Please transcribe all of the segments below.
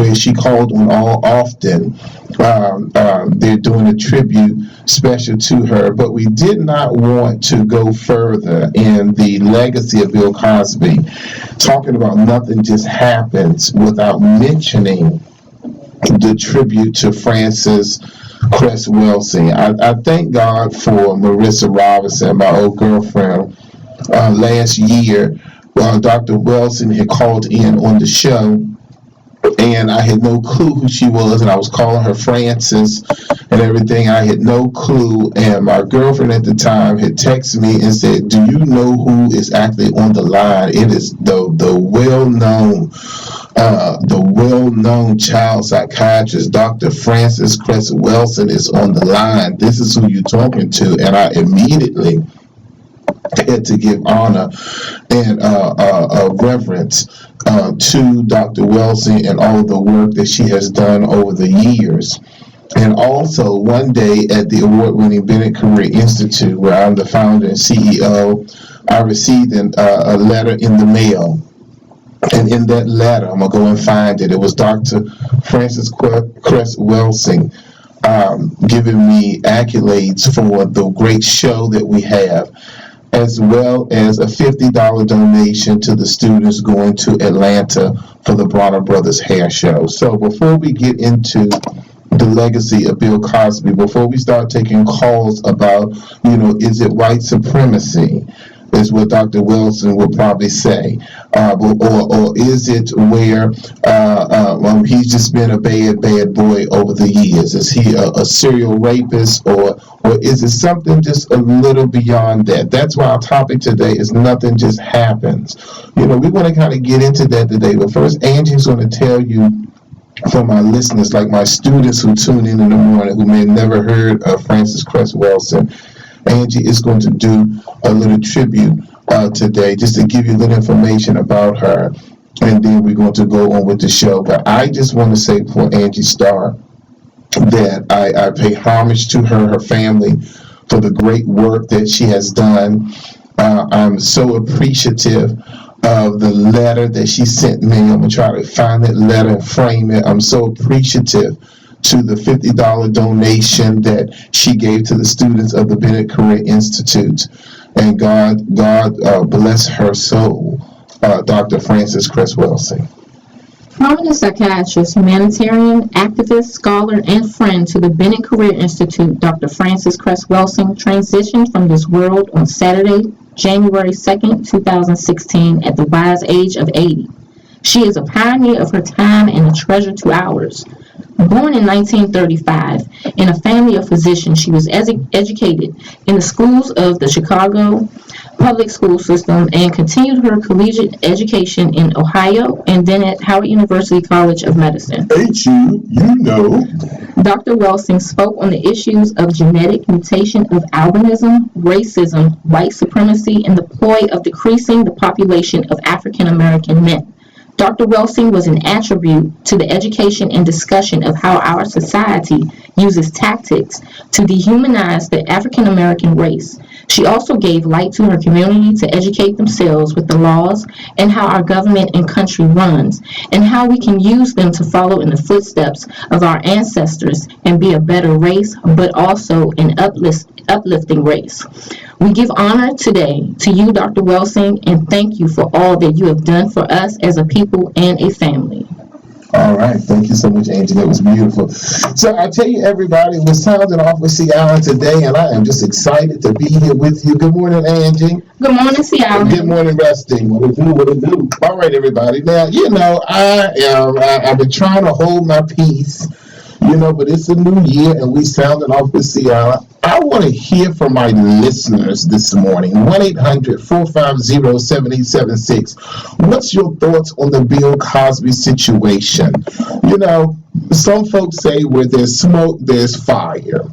where she called on all often. They're doing a tribute special to her, but we did not want to go further in the legacy of Bill Cosby, talking about nothing just happens without mentioning the tribute to Frances Cress Welsing. I thank God for Marissa Robinson, my old girlfriend. Last year, Dr. Welsing had called in on the show, and I had no clue who she was, and I was calling her Frances and everything. I had no clue, and my girlfriend at the time had texted me and said, "Do you know who is actually on the line? It is the well-known child psychiatrist, Dr. Frances Cress Welsing is on the line. This is who you're talking to." And I immediately had to give honor and reverence to Dr. Welsing and all the work that she has done over the years. And also, one day at the award-winning Bennett Career Institute, where I'm the founder and CEO, I received a letter in the mail. And in that letter, I'm going to go and find it. It was Dr. Frances Cress Welsing giving me accolades for the great show that we have, as well as a $50 donation to the students going to Atlanta for the Bronner Brothers Hair Show. So before we get into the legacy of Bill Cosby, before we start taking calls about, is it white supremacy, is what Dr. Wilson would probably say, or is it where he's just been a bad boy over the years? Is he a serial rapist, or is it something just a little beyond that? That's why our topic today is nothing just happens. We want to kind of get into that today, but first Angie's going to tell you, for my listeners, like my students who tune in the morning who may have never heard of Frances Cress Welsing, Angie is going to do a little tribute today, just to give you a little information about her, and then we're going to go on with the show. But I just want to say, before Angie starts, that I pay homage to her family, for the great work that she has done. I'm so appreciative of the letter that she sent me. I'm going to try to find that letter and frame it. I'm so appreciative to the $50 donation that she gave to the students of the Bennett Career Institute. And God bless her soul, Dr. Frances Cress Welsing. Prominent psychiatrist, humanitarian, activist, scholar, and friend to the Bennett Career Institute, Dr. Frances Cress Welsing transitioned from this world on Saturday, January 2nd, 2016, at the wise age of 80. She is a pioneer of her time and a treasure to ours. Born in 1935 in a family of physicians, she was educated in the schools of the Chicago public school system and continued her collegiate education in Ohio and then at Howard University College of Medicine. Dr. Welsing spoke on the issues of genetic mutation of albinism, racism, white supremacy, and the ploy of decreasing the population of African American men. Dr. Welsing was an attribute to the education and discussion of how our society uses tactics to dehumanize the African American race. She also gave light to her community to educate themselves with the laws and how our government and country runs, and how we can use them to follow in the footsteps of our ancestors and be a better race, but also an uplifting race. We give honor today to you, Dr. Welsing, and thank you for all that you have done for us as a people and a family. All right. Thank you so much, Angie. That was beautiful. So I tell you, everybody, we're sounding off with Ciara today, and I am just excited to be here with you. Good morning, Angie. Good morning, Ciara. Good morning, Rusty. What it do? All right, everybody. Now, I've been trying to hold my peace, but it's a new year, and we sounding off with Ciara. I want to hear from my listeners this morning. 1-800-450-7876. What's your thoughts on the Bill Cosby situation? Some folks say where there's smoke, there's fire.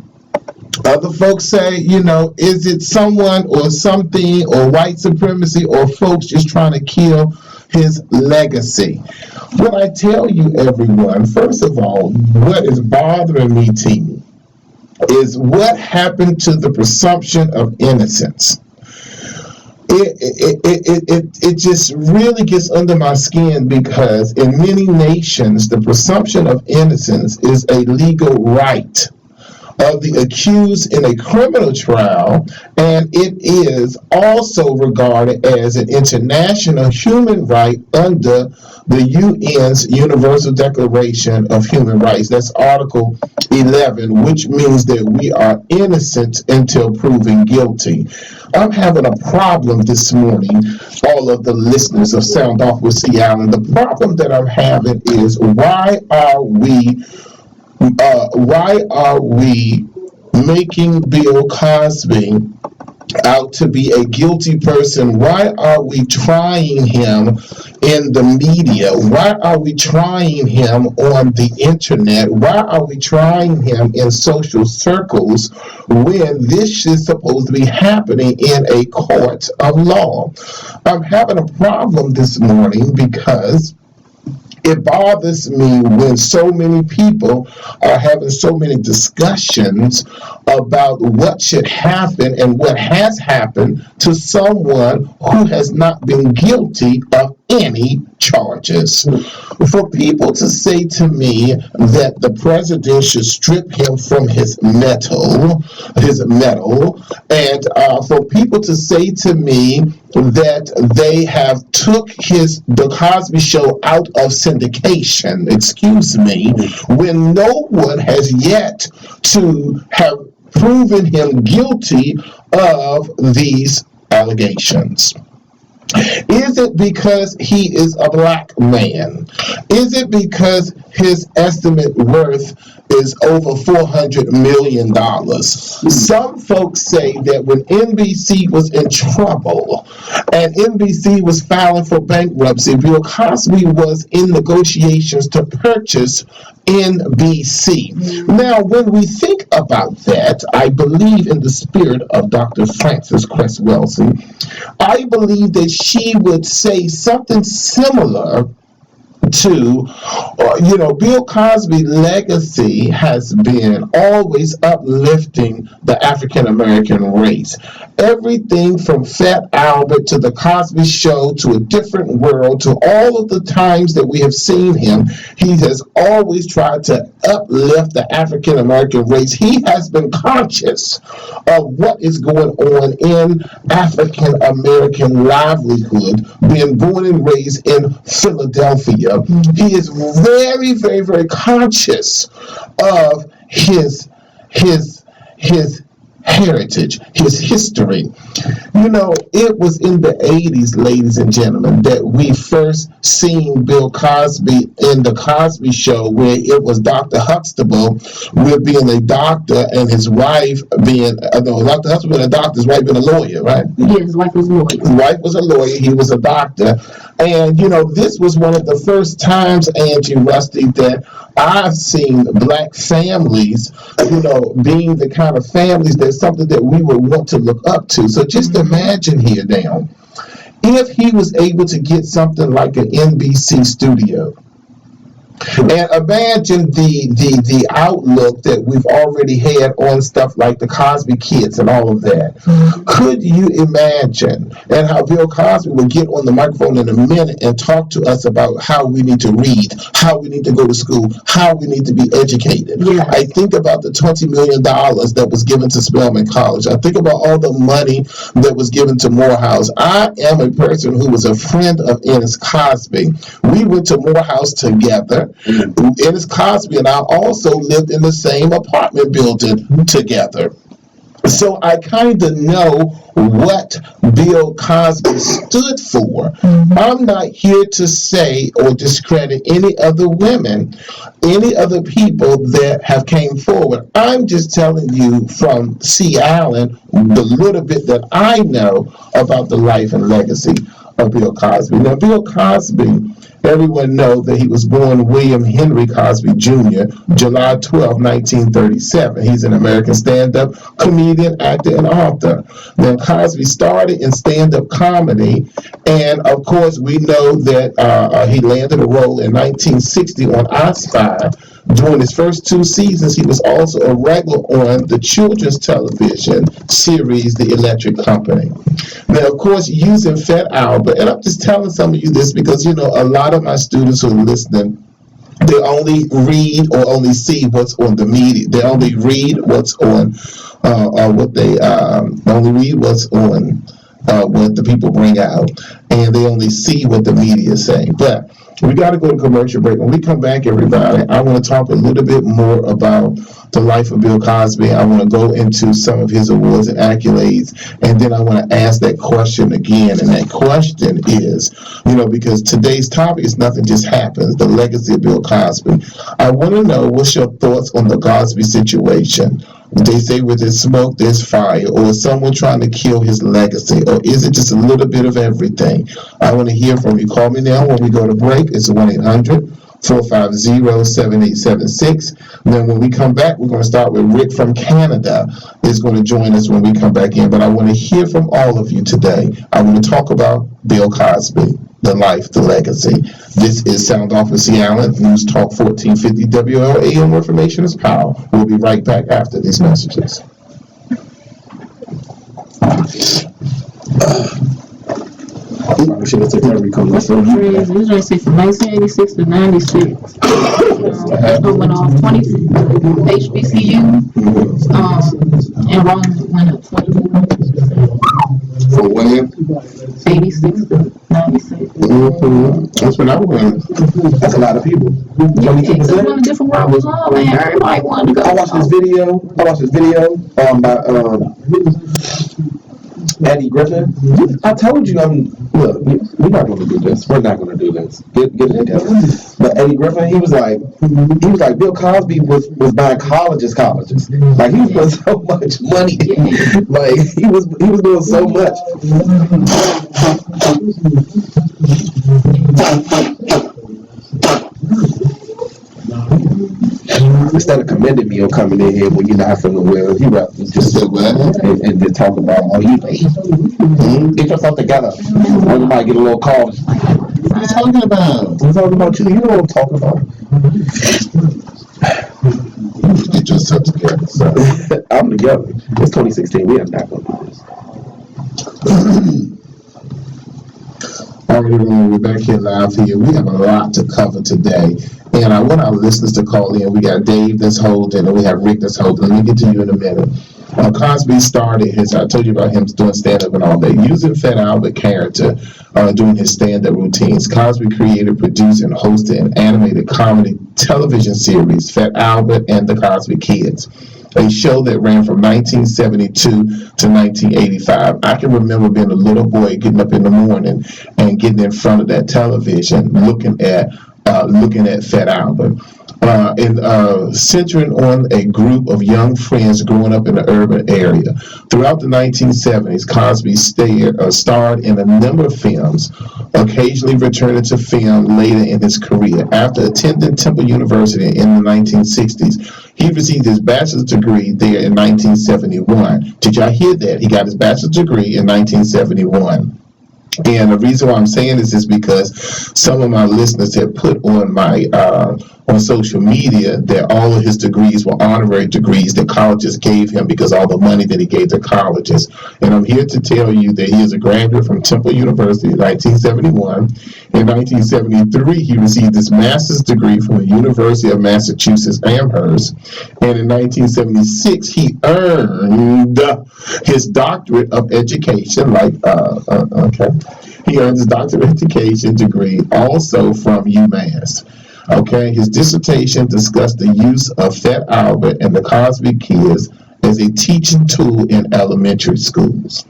Other folks say, is it someone or something or white supremacy or folks just trying to kill his legacy? What I tell you, everyone, first of all, what is bothering me, T, is what happened to the presumption of innocence. it just really gets under my skin because in many nations, the presumption of innocence is a legal right of the accused in a criminal trial, and it is also regarded as an international human right under the UN's Universal Declaration of Human Rights. That's Article 11, which means that we are innocent until proven guilty. I'm having a problem this morning, all of the listeners of Sound Off with C. Allen. The problem that I'm having is why are we making Bill Cosby out to be a guilty person? Why are we trying him in the media? Why are we trying him on the internet? Why are we trying him in social circles when this is supposed to be happening in a court of law? I'm having a problem this morning because it bothers me when so many people are having so many discussions about what should happen and what has happened to someone who has not been guilty of any charges. For people to say to me that the president should strip him from his medal, and for people to say to me that they have took the Cosby Show out of syndication, excuse me, when no one has yet to have proven him guilty of these allegations. Is it because he is a black man? Is it because his estimate worth is over $400 million? Some folks say that when NBC was in trouble and NBC was filing for bankruptcy, Bill Cosby was in negotiations to purchase NBC. Now, when we think about that, I believe in the spirit of Dr. Frances Cress Welsing. I believe that she would say something similar to, Bill Cosby's legacy has been always uplifting the African American race. Everything from Fat Albert to the Cosby Show to A Different World to all of the times that we have seen him, he has always tried to uplift the African American race. He has been conscious of what is going on in African American livelihood, being born and raised in Philadelphia. He is very, very, very conscious of his heritage, his history. It was in the 80s, ladies and gentlemen, that we first seen Bill Cosby in the Cosby Show, where it was Dr. Huxtable with being a doctor and his wife being, Dr. Huxtable being a doctor, his wife being a lawyer, right? Yeah, his wife was a lawyer. His wife was a lawyer, he was a doctor. And, this was one of the first times, Angie Rusty, that I've seen black families, being the kind of families that's something that we would want to look up to. So just imagine here now, if he was able to get something like an NBC studio, and imagine the outlook that we've already had on stuff like the Cosby Kids and all of that. Could you imagine and how Bill Cosby would get on the microphone in a minute and talk to us about how we need to read, how we need to go to school, how we need to be educated? Yes. I think about the $20 million that was given to Spelman College. I think about all the money that was given to Morehouse. I am a person who was a friend of Ennis Cosby. We went to Morehouse together. Ennis Cosby and I also lived in the same apartment building together. So I kind of know what Bill Cosby stood for. I'm not here to say or discredit any other women, any other people that have came forward. I'm just telling you from C. Allen the little bit that I know about the life and legacy of Bill Cosby. Now, Bill Cosby, everyone knows that he was born William Henry Cosby Jr., July 12, 1937. He's an American stand-up comedian, actor, and author. Now, Cosby started in stand-up comedy, and of course, we know that he landed a role in 1960 on I Spy During his first 2 seasons, he was also a regular on the children's television series, The Electric Company. Now, of course, using Fat Albert, and I'm just telling some of you this because, a lot of my students who are listening, they only read or only see what's on the media. They only read what's on, what they only read what's on what the people bring out, and they only see what the media is saying. But we got to go to commercial break. When we come back, everybody, I want to talk a little bit more about the life of Bill Cosby. I want to go into some of his awards and accolades, and then I want to ask that question again. And that question is, because today's topic is nothing just happens, the legacy of Bill Cosby. I want to know what's your thoughts on the Cosby situation. They say with his smoke, there's fire, or is someone trying to kill his legacy, or is it just a little bit of everything? I want to hear from you. Call me now when we go to break. It's 1-800-450-7876. Then when we come back, we're going to start with Rick from Canada is going to join us when we come back in. But I want to hear from all of you today. I want to talk about Bill Cosby, the life, the legacy. This is Sound Off with C. Allen, News Talk 1450 WLAM, where information is power. We'll be right back after these messages. We should have taken every What's the phrase? This is from 1986 to 96. Went off 20 HBCU. Enrollment went up 24%. For when? 86 to 96. That's when I went. That's a lot of people. 22%. When the different world was on, man, everybody wanted to go. I watched this video by Eddie Griffin. I told you, look, we're not going to do this. We're not going to do this. Get it together. But Eddie Griffin, he was like, Bill Cosby was buying colleges. Like, he was putting so much money. Like, he was doing so much. Instead of commending me or coming in here when you're not feeling well, you rather just sit and just talk about, get yourself together. Everybody get a little call. What are you talking about? I'm talking about you. You know what I'm talking about. Get yourself together. So. I'm together. It's 2016. We are not going to do this. All right, everyone, we're back here live here. We have a lot to cover today, and I want our listeners to call in. We got Dave that's holding, and we have Rick that's holding. Let me get to you in a minute. Cosby started I told you about him doing stand-up and all that, using Fat Albert character doing his stand-up routines. Cosby created, produced, and hosted an animated comedy television series, Fat Albert and the Cosby Kids, a show that ran from 1972 to 1985. I can remember being a little boy getting up in the morning and getting in front of that television, looking at Fat Albert. Centering on a group of young friends growing up in the urban area. Throughout the 1970s, Cosby starred in a number of films, occasionally returning to film later in his career. After attending Temple University in the 1960s, he received his bachelor's degree there in 1971. Did y'all hear that? He got his bachelor's degree in 1971. And the reason why I'm saying this is because some of my listeners have put on my on social media that all of his degrees were honorary degrees that colleges gave him because all the money that he gave to colleges. And I'm here to tell you that he is a graduate from Temple University in 1971. In 1973, he received his master's degree from the University of Massachusetts Amherst. And in 1976, he earned his doctorate of education, He earned his doctorate of education degree also from UMass. Okay, his dissertation discussed the use of Fat Albert and the Cosby Kids as a teaching tool in elementary schools.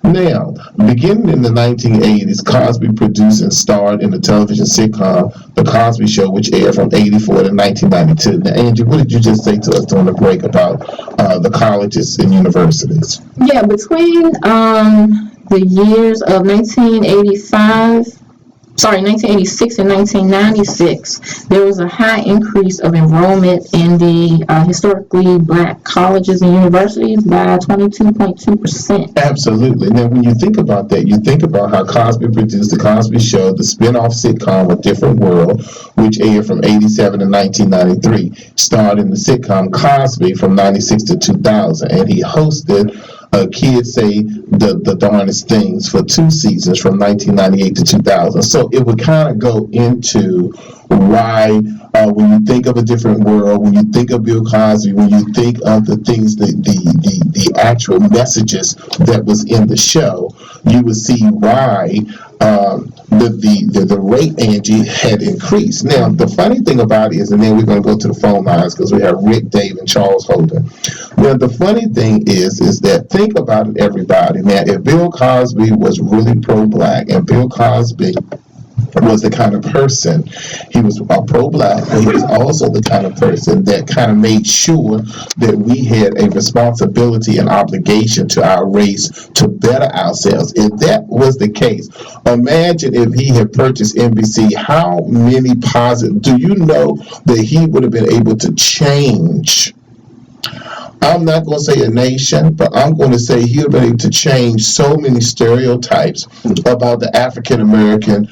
Now, beginning in the 1980s, Cosby produced and starred in the television sitcom The Cosby Show, which aired from 84 to 1992. Now, Angie, what did you just say to us during the break about the colleges and universities? Yeah, between the years of 1985 1986 and 1996, there was a high increase of enrollment in the historically black colleges and universities by 22.2%. Absolutely. Now, when you think about that, you think about how Cosby produced the Cosby Show, the spin-off sitcom A Different World, which aired from 87 to 1993, starred in the sitcom Cosby from 96 to 2000, and he hosted Kids Say the Darndest Things for 2 seasons from 1998 to 2000. So it would kind of go into why when you think of A Different World, when you think of Bill Cosby, when you think of the things, the actual messages that was in the show, you would see why the rate, Angie, had increased. Now, the funny thing about it is, and then we're going to go to the phone lines because we have Rick, Dave, and Charles Holden. Now, the funny thing is that think about it, everybody. Now, if Bill Cosby was really pro-black, and Bill Cosby was the kind of person, he was pro-black, but he was also the kind of person that kind of made sure that we had a responsibility and obligation to our race to better ourselves. If that was the case, imagine if he had purchased NBC, how many positive, do you know that he would have been able to change, I'm not going to say a nation, but I'm going to say he'll be able to change so many stereotypes about the African American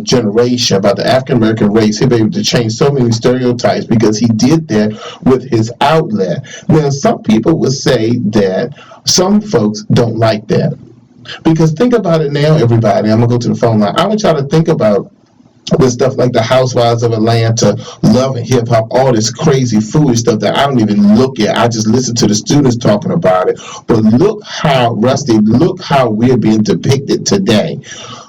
generation, about the African American race. He'll be able to change so many stereotypes because he did that with his outlet. Now, some people would say that some folks don't like that. Because think about it now, everybody. I'm going to go to the phone line. I want y'all to think about with stuff like the Housewives of Atlanta, Love and Hip Hop, all this crazy foolish stuff that I don't even look at. I just listen to the students talking about it. But look how, Rusty, look how we're being depicted today.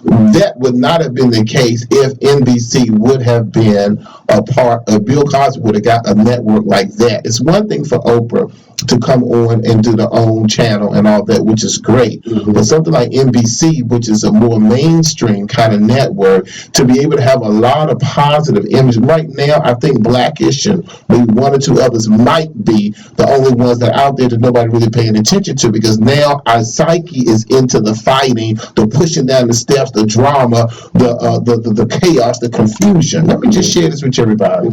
That would not have been the case if NBC would have been a part of, Bill Cosby would have got a network like that. It's one thing for Oprah to come on and do their own channel and all that, which is great. But something like NBC, which is a more mainstream kind of network, to be able to have a lot of positive images. Right now, I think Blackish and maybe one or two others might be the only ones that are out there that nobody really paying attention to, because now our psyche is into the fighting, the pushing down the steps, the drama, the chaos, the confusion. Let me just share this with everybody.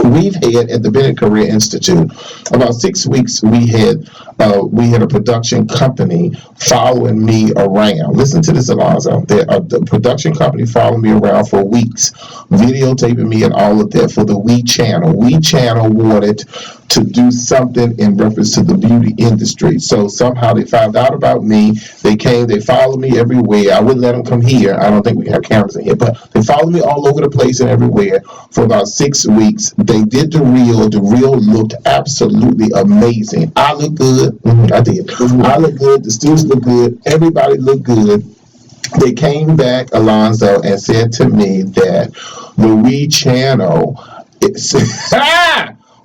We've had at the Bennett Career Institute about 6 weeks. We had a production company following me around. Listen to this, Alonzo. The production company followed me around for weeks, videotaping me and all of that for the We Channel. We Channel wanted to do something in reference to the beauty industry. So somehow they found out about me. They came, they followed me everywhere. I wouldn't let them come here. I don't think we have cameras in here, but they followed me all over the place and everywhere for about 6 weeks. They did the reel. The reel looked absolutely amazing. I looked good. I did. I looked good. The students looked good. Everybody looked good. They came back, Alonzo, and said to me that the We Channel,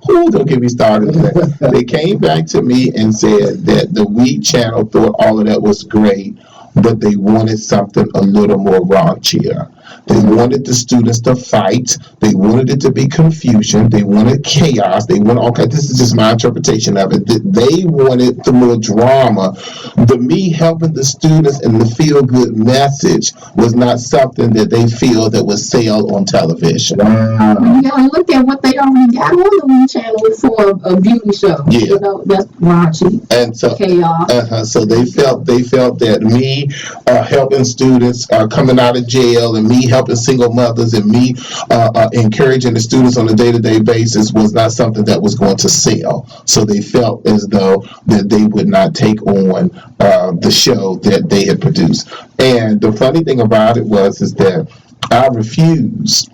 don't get me started. They came back to me and said that the We Channel thought all of that was great, but they wanted something a little more raunchier. They wanted the students to fight. They wanted it to be confusion. They wanted chaos. They wanted all kinds. This is just my interpretation of it. They wanted the more drama. The me helping the students and the feel-good message was not something that they feel that was sell on television. You gotta look at what they already got on the We Channel for a beauty show. Yeah. You know, that's raunchy. And so, chaos. So they felt that me helping students coming out of jail, and me helping single mothers, and me encouraging the students on a day-to-day basis was not something that was going to sell. So they felt as though that they would not take on the show that they had produced. And the funny thing about it is that I refused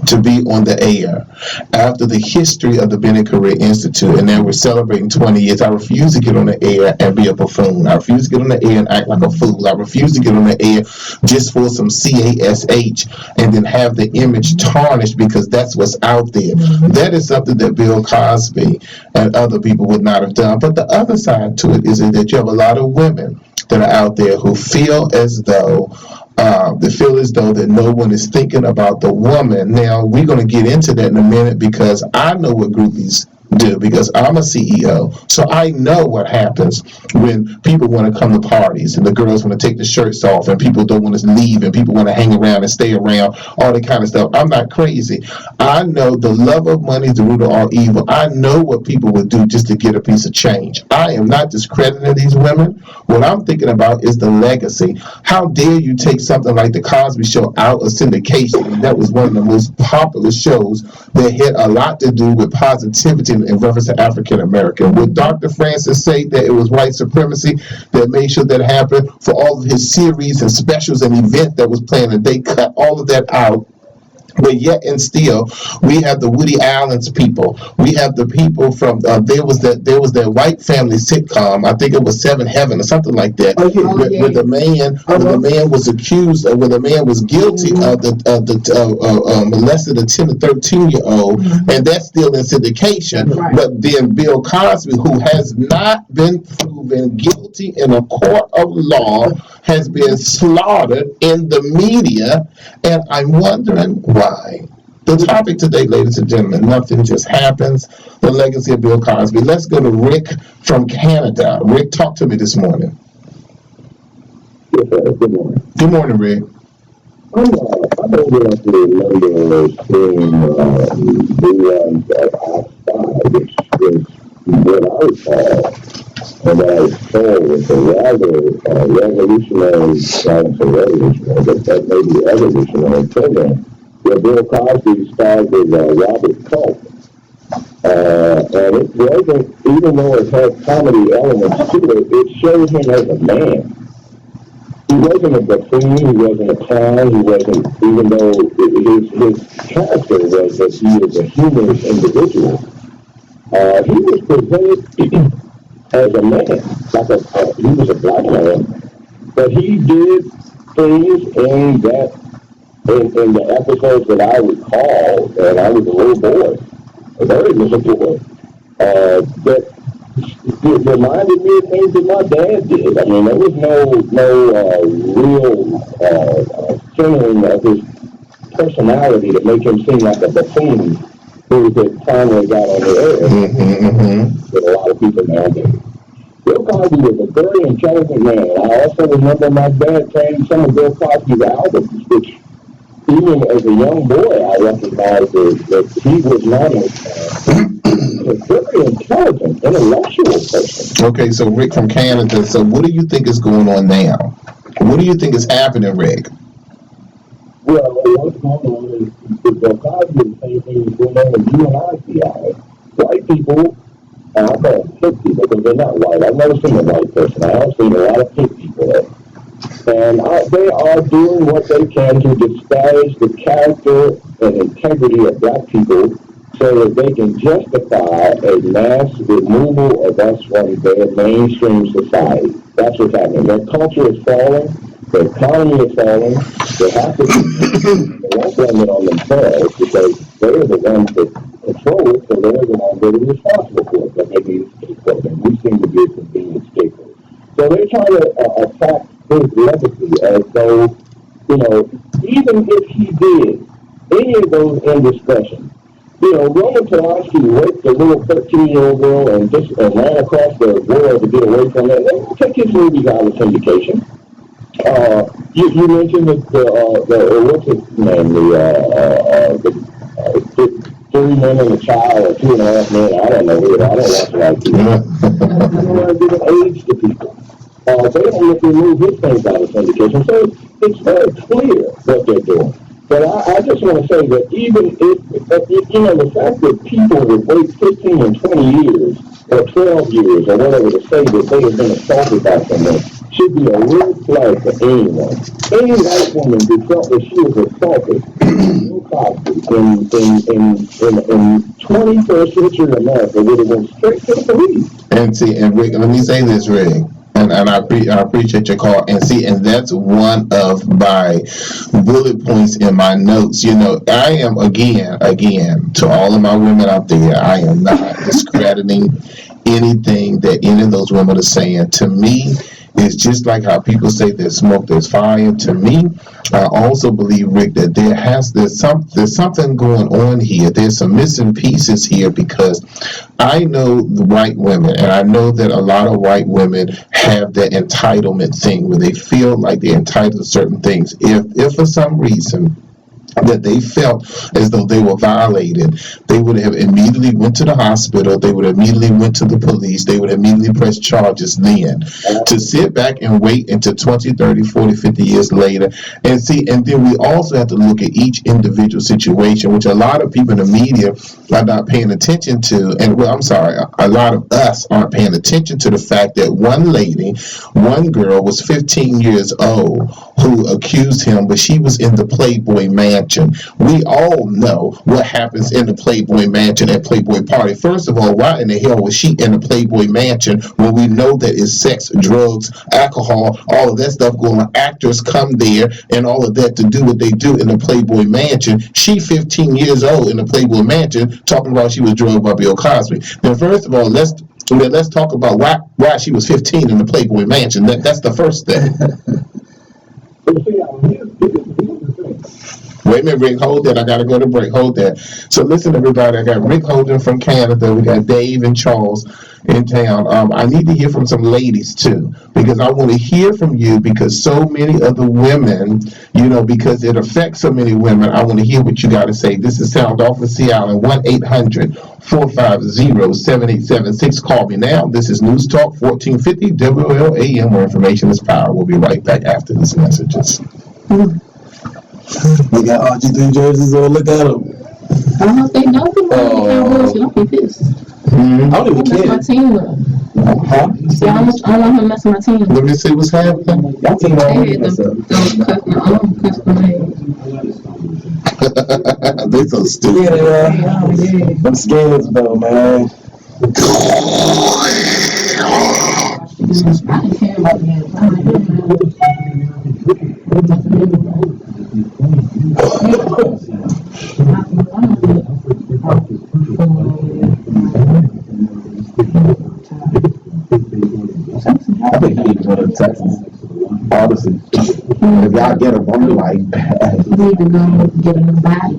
to be on the air after the history of the Bennett Career Institute, and then we're celebrating 20 years. I refuse to get on the air and be a buffoon. I refuse to get on the air and act like a fool. I refuse to get on the air just for some CASH and then have the image tarnished because that's what's out there. That is something that Bill Cosby and other people would not have done. But the other side to it is that you have a lot of women that are out there who feel as though that no one is thinking about the woman. Now, we're going to get into that in a minute because I know what groupies do because I'm a CEO. So I know what happens when people want to come to parties and the girls want to take the shirts off and people don't want to leave and people want to hang around and stay around, all that kind of stuff. I'm not crazy. I know the love of money is the root of all evil. I know what people would do just to get a piece of change. I am not discrediting these women. What I'm thinking about is the legacy. How dare you take something like the Cosby Show out of syndication? And that was one of the most popular shows that had a lot to do with positivity in reference to African American. Would Dr. Francis say that it was white supremacy that made sure that happened for all of his series and specials and events that was planned, and they cut all of that out? But yet and still, we have the Woody Allen's people. We have the people from there was that white family sitcom. I think it was Seven Heaven or something like that. Oh, yeah. Where the man was accused, where the man was guilty of the molested a 10 to 13-year-old, and that's still in syndication. Right. But then Bill Cosby, who has not been proven guilty in a court of law, has been slaughtered in the media, and I'm wondering why. The topic today, ladies and gentlemen, nothing just happens. The legacy of Bill Cosby. Let's go to Rick from Canada. Rick, talk to me this morning. Yes, sir. Good morning. Good morning, Rick. I'm over at the London seeing reruns of Outside, which is what I recall, and I saw was a rather revolutionary, that may be evolutionary program, where Bill Cosby starred with Robert Culp. And it wasn't, even though it had comedy elements to it, it showed him as a man. He wasn't a buffoon, he wasn't a clown, he wasn't, even though his character was that he was a humorous individual, he was presented as a man, he was a black man, but he did things in the episodes that I recall, and I was a little boy, a very little boy, that it reminded me of things that my dad did. I mean, there was no real centering of his personality to make him seem like a buffoon who had finally got on the air with a lot of people nowadays. Bill Cosby was a very intelligent man. I also remember my dad playing some of Bill Cosby's albums, which even as a young boy, I recognized that he was not a very intelligent, intellectual person. Okay, so Rick from Canada. So what do you think is going on now? What do you think is happening, Rick? Well, what's going on is Bill Cosby is the same thing that's going on with you and I see out. White people, and I call them pig people because they're not white. I've never seen a white person. I have seen a lot of pig people there. And they are doing what they can to disparage the character and integrity of black people so that they can justify a mass removal of us from their mainstream society. That's what's happening. Their culture is falling. Their economy is falling. They have to they won't blame it on themselves because they're the ones that control it, so they're the ones that are responsible for it. But they need a scapegoat, and we seem to be a convenient scapegoat. So they're trying to attack his legacy as though, even if he did any of those indiscretions, Roman Polanski raped a little 13-year-old girl and ran across the world to get away from it. They won't take his movies out of syndication. You mentioned that what's his name? The 3 men and a child, or 2.5 men. I don't know. I don't watch a lot of TV. They don't want to give an age to people. They don't look to remove his things out of syndication. So it's very clear what they're doing. But I just want to say that even if the fact that people would wait 15 and 20 years or 12 years or whatever to say that they have been assaulted by someone should be a red flag for anyone. Any white woman who felt that she was assaulted in 21st century America would have gone straight to the police. And Rick, let me say this, Rick. And I appreciate your call. And that's one of my bullet points in my notes. I am, again, to all of my women out there, I am not discrediting anything that any of those women are saying. To me, It's just like how people say there's smoke, there's fire. To me, I also believe, Rick, that there's something going on here. There's some missing pieces here, because I know the white women, and I know that a lot of white women have that entitlement thing where they feel like they're entitled to certain things. If for some reason that they felt as though they were violated, they would have immediately went to the hospital, they would immediately went to the police, they would immediately press charges then. To sit back and wait until 20, 30, 40, 50 years later and see, and then we also have to look at each individual situation, which a lot of people in the media are not paying attention to, and well, I'm sorry, a lot of us aren't paying attention to the fact that one girl was 15 years old who accused him, but she was in the Playboy Mansion. We all know what happens in the Playboy Mansion and Playboy Party. First of all, why in the hell was she in the Playboy Mansion when we know that it's sex, drugs, alcohol, all of that stuff going on? Actors come there and all of that to do what they do in the Playboy Mansion. She 15 years old in the Playboy Mansion talking about she was drugged by Bill Cosby. Then first of all, let's talk about why she was 15 in the Playboy Mansion. That's the first thing. Wait a minute, Rick, hold that. I got to go to break. Hold that. So listen, everybody, I got Rick Holden from Canada. We got Dave and Charles in town. I need to hear from some ladies, too, because I want to hear from you, because so many of the women, because it affects so many women, I want to hear what you got to say. This is Sound Off with Seattle, 1-800-450-7876. Call me now. This is News Talk 1450 WLAM, where information is power. We'll be right back after these messages. We got RG3 jerseys on. Look at them. I don't know if they know who I'll be pissed. I don't even Mess my care. team up. Huh? See, I don't want him messing my team up. Let me see what's happening. Y'all team They already had messed up. those custom made. They so stupid. Yeah, they are. Them skins, though, man. I didn't care about that. I think he needs to go to Texas. Honestly. If y'all get him, I'm like, You need to go get a new body.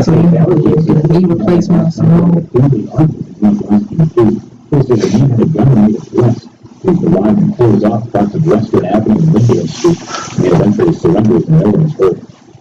So you never get a knee replacement or something. Is the line and close off parts of Western Avenue and Michigan Street, and eventually surrenders and no one is hurt.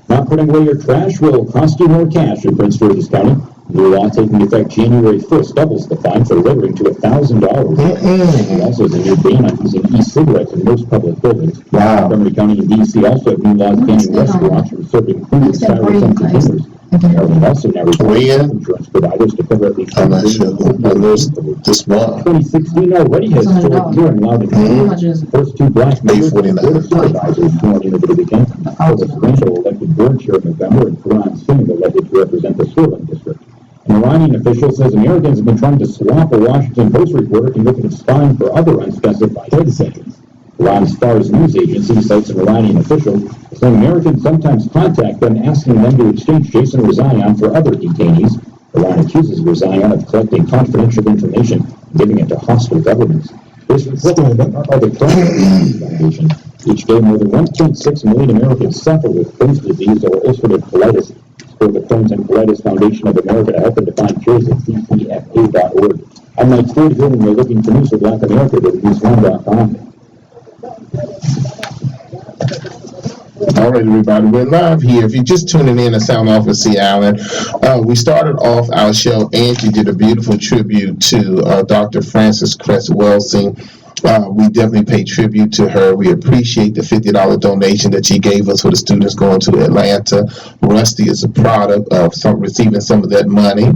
Not putting away your trash will cost you more cash in Prince George's County. New law taking effect January 1st doubles the fine for littering to $1,000. It also has a new ban on using e-cigarettes in most public buildings. wow. Montgomery County and D.C. also have new laws banning restaurants from serving food with styrofoam containers. Maryland also now requires insurance providers to cover at least I'm not sure who knows this month. 2016 already has stored hearing loud and the first two black members of the Board of Supervisors sworn in over the weekend. Phyllis Rangel elected board chair in November, and Karan Singh elected to represent the Sterling district. An Iranian official says Americans have been trying to swap a Washington Post reporter convicted of spying for other unspecified seconds. Iran's Fars news agency cites an Iranian official saying Americans sometimes contact them asking them to exchange Jason Rezaian for other detainees. Iran accuses Rezaian of collecting confidential information and giving it to hostile governments. This report by the Clinton Foundation, each day more than 1.6 million Americans suffer with Crohn's disease or ulcerative colitis. For the Crohn's and Colitis Foundation of America to help them to find cures at ccfa.org. I'm Mike Stewart here, and we're looking for news for Black America to newsone.com. All right, everybody, we're live here. If you're just tuning in to Sound Off with Seattle, we started off our show. Angie did a beautiful tribute to Dr. Frances Cress Welsing. We definitely pay tribute to her. We appreciate the $50 donation that she gave us for the students going to Atlanta. Rusty is a product of receiving some of that money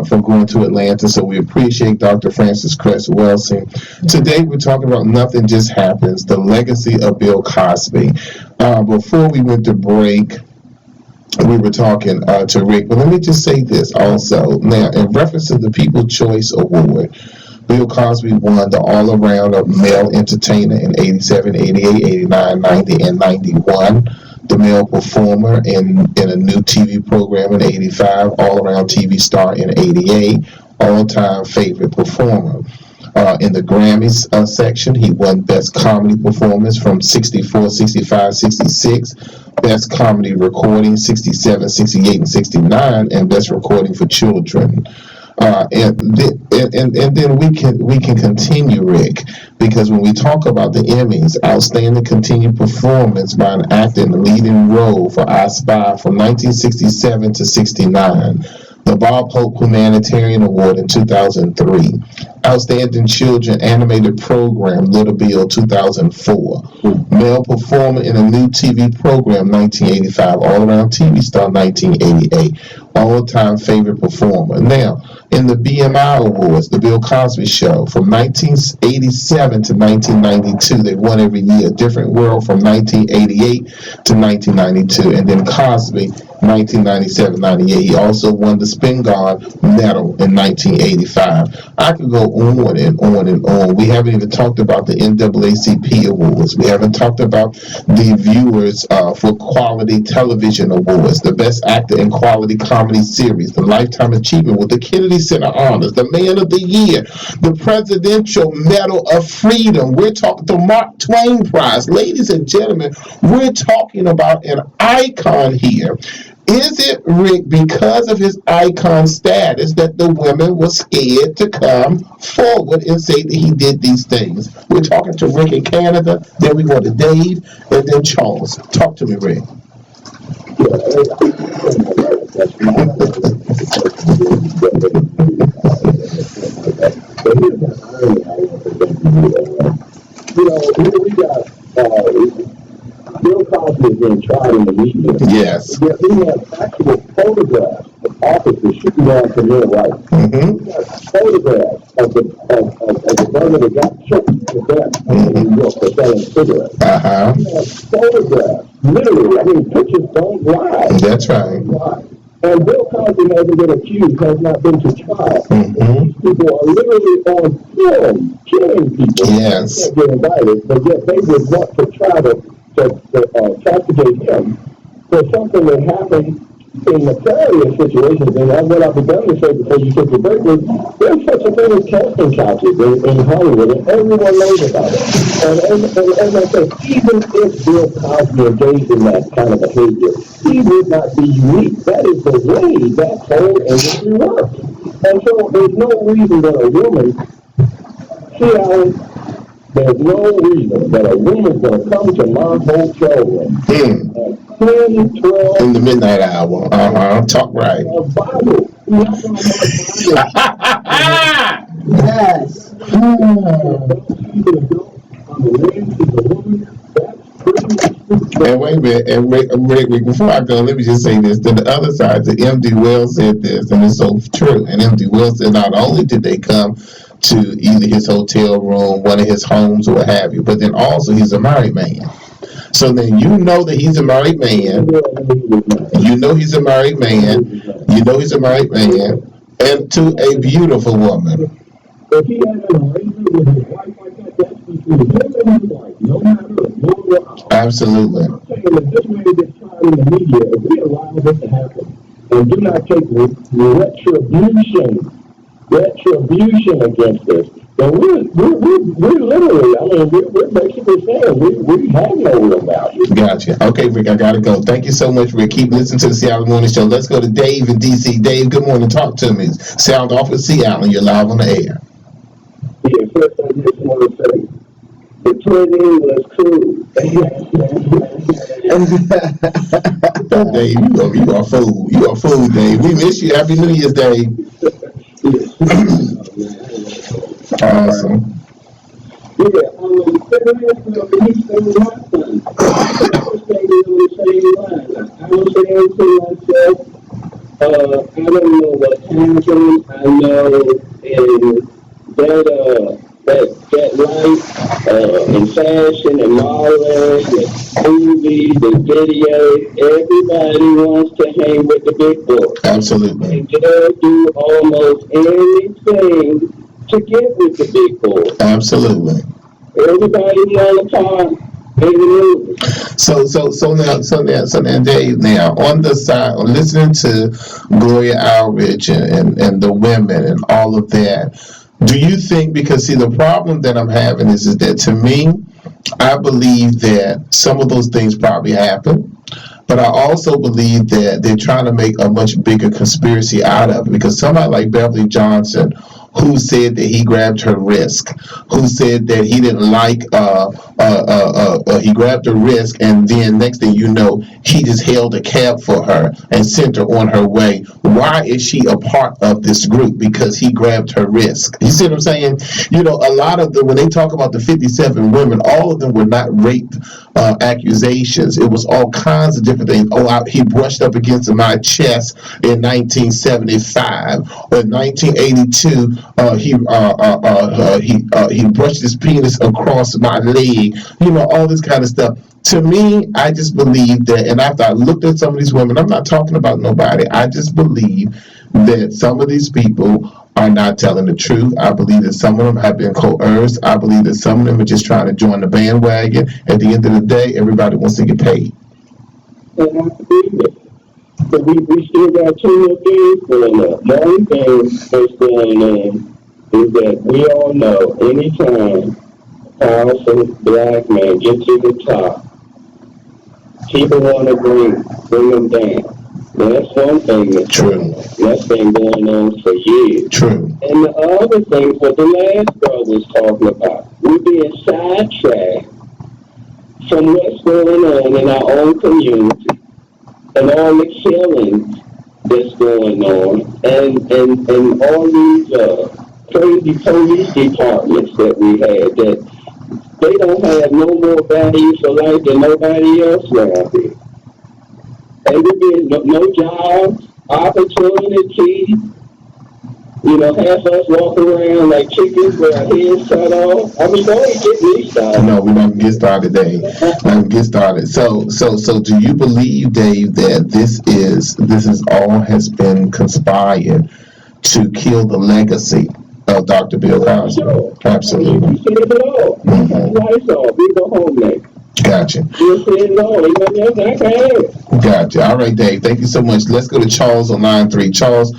from going to Atlanta, so we appreciate Dr. Frances Cress Welsing. Today we're talking about Nothing Just Happens, the legacy of Bill Cosby. Before we went to break, we were talking to Rick, but let me just say this also. Now, in reference to the People's Choice Award, Bill Cosby won the all-around male entertainer in 87, 88, 89, 90, and 91. The male performer in a new TV program in 85. All-around TV star in 88. All-time favorite performer. In the Grammys section, he won Best Comedy Performance from 64, 65, 66, Best Comedy Recording 67, 68, and 69, and Best Recording for Children. And then we can continue, Rick, because when we talk about the Emmys, outstanding continued performance by an actor in the leading role for I Spy from 1967 to 69, the Bob Hope Humanitarian Award in 2003, Outstanding Children Animated Program Little Bill 2004, Male Performer in a New TV Program 1985, All Around TV Star 1988, All-Time Favorite Performer. Now, in the BMI Awards, the Bill Cosby Show, from 1987 to 1992, they won every year. A Different World from 1988 to 1992, and then Cosby, 1997-98. He also won the Spingarn Medal in 1985. I could go on and on and on. We haven't even talked about the NAACP Awards. We haven't talked about the Viewers for Quality Television Awards, the Best Actor in Quality Comedy Series, the Lifetime Achievement with the Kennedy Center Honors, the Man of the Year, the Presidential Medal of Freedom. We're talking the Mark Twain Prize. Ladies and gentlemen, we're talking about an icon here. Is it, Rick, because of his icon status that the women were scared to come forward and say that he did these things? We're talking to Rick in Canada, then we go to Dave, and then Charles. Talk to me, Rick. We got Bill Cosby has been tried in the media. Yes. Yet we have actual photographs of officers shooting down Camille Wright. We have photographs of the brother that got shot to death in New York for selling cigarettes. We have photographs, literally. I mean, pictures don't lie. That's right. And Bill Cosby hasn't been accused, has not been to trial. These people are literally on film killing people. Yes. They can't get indicted, but yet they would want to try to castigate him for something that happened in nefarious situations. And that's what I've begun to say before you took the break was there's such a thing as casting couches in Hollywood, and everyone knows about it. And as I said, even if Bill Cosby engaged in that kind of behavior, he would not be unique. That is the way that whole industry works. And so there's no reason that a woman, there's no reason that a woman's going to come to my hotel room at 10, 12 in the midnight hour. Talk right. Bible. Yes. And wait a minute, and Rick, before I go, let me just say this. To the other side, the M.D. Wells said this, and it's so true. And M.D. Wells said not only did they come to either his hotel room, one of his homes, or what have you, but then also he's a married man. So then you know that he's a married man. You know he's a married man. You know he's a married man. And to a beautiful woman. If he had an arrangement with his wife like that, that's between him and his wife, no matter what. Absolutely. I'm saying that this man gets tried in the media, if we allow this to happen and do not take retribution against this, then we're literally, I mean, we're basically saying we have no real value. Gotcha. Okay, Rick, I gotta go. Thank you so much, Rick. Keep listening to the Seattle Morning Show. Let's go to Dave in DC. Dave, good morning. Talk to me. Sound off with Seattle, and you're live on the air. Yeah, first I just want to say, the twinning was cool. Dave, you are a fool. You are a fool, Dave. We miss you. Happy New Year's, Dave. Awesome. I was saying to myself, I don't know what happened. I know in that life, in fashion and modeling, the movies, the videos, everybody wants to hang with the big boys. Absolutely. And they'll do almost anything to get with the big boys. Absolutely. Everybody on the time. So now, Dave, now on the side, listening to Gloria Aldrich and the women and all of that, Do you think, because see, the problem that I'm having is that to me, I believe that some of those things probably happen, but I also believe that they're trying to make a much bigger conspiracy out of it, because somebody like Beverly Johnson, who said that he grabbed her wrist, who said that he didn't like, he grabbed her wrist, and then next thing you know, he just hailed a cab for her and sent her on her way. Why is she a part of this group? Because he grabbed her wrist. You see what I'm saying? You know, a lot of them, when they talk about the 57 women, all of them were not rape accusations. It was all kinds of different things. He brushed up against my chest in 1975, or in 1982. He brushed his penis across my leg. You know, all this kind of stuff. To me, I just believe that, and after I looked at some of these women, I'm not talking about nobody. I just believe that some of these people are not telling the truth. I believe that some of them have been coerced. I believe that some of them are just trying to join the bandwagon. At the end of the day, everybody wants to get paid. And I believe it. But we still got two more things going on. The only thing that's going on is that we all know anytime a powerful black man gets to the top, people want to bring them down. Now, that's one thing that's been going on for years. True. And the other thing, what the last brother was talking about, we're being sidetracked from what's going on in our own community and all the killings that's going on, and all these crazy police departments that we had, that they don't have no more value for life than nobody else around here. And we get no jobs, opportunity. You know, half us walk around like chickens with our heads cut off. I mean, don't get me started. No, we're not gonna get started, Dave. Not gonna get started. So, do you believe, Dave, that this is all has been conspired to kill the legacy of Dr. Bill Cosby? Sure. Absolutely. You see it all. Lights off. We go home next. Gotcha. You see it all. Ain't nothing else I can add. Gotcha. All right, Dave. Thank you so much. Let's go to Charles on line 3. Charles,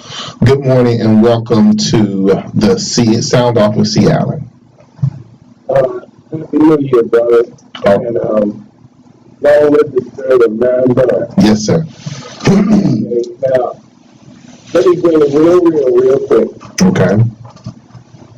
good morning and welcome to the Sound Off with C. Allen. Happy New Year, brother. Oh. And long live the spirit of man burn. Yes, sir. Okay, now, let me bring it real quick. Okay.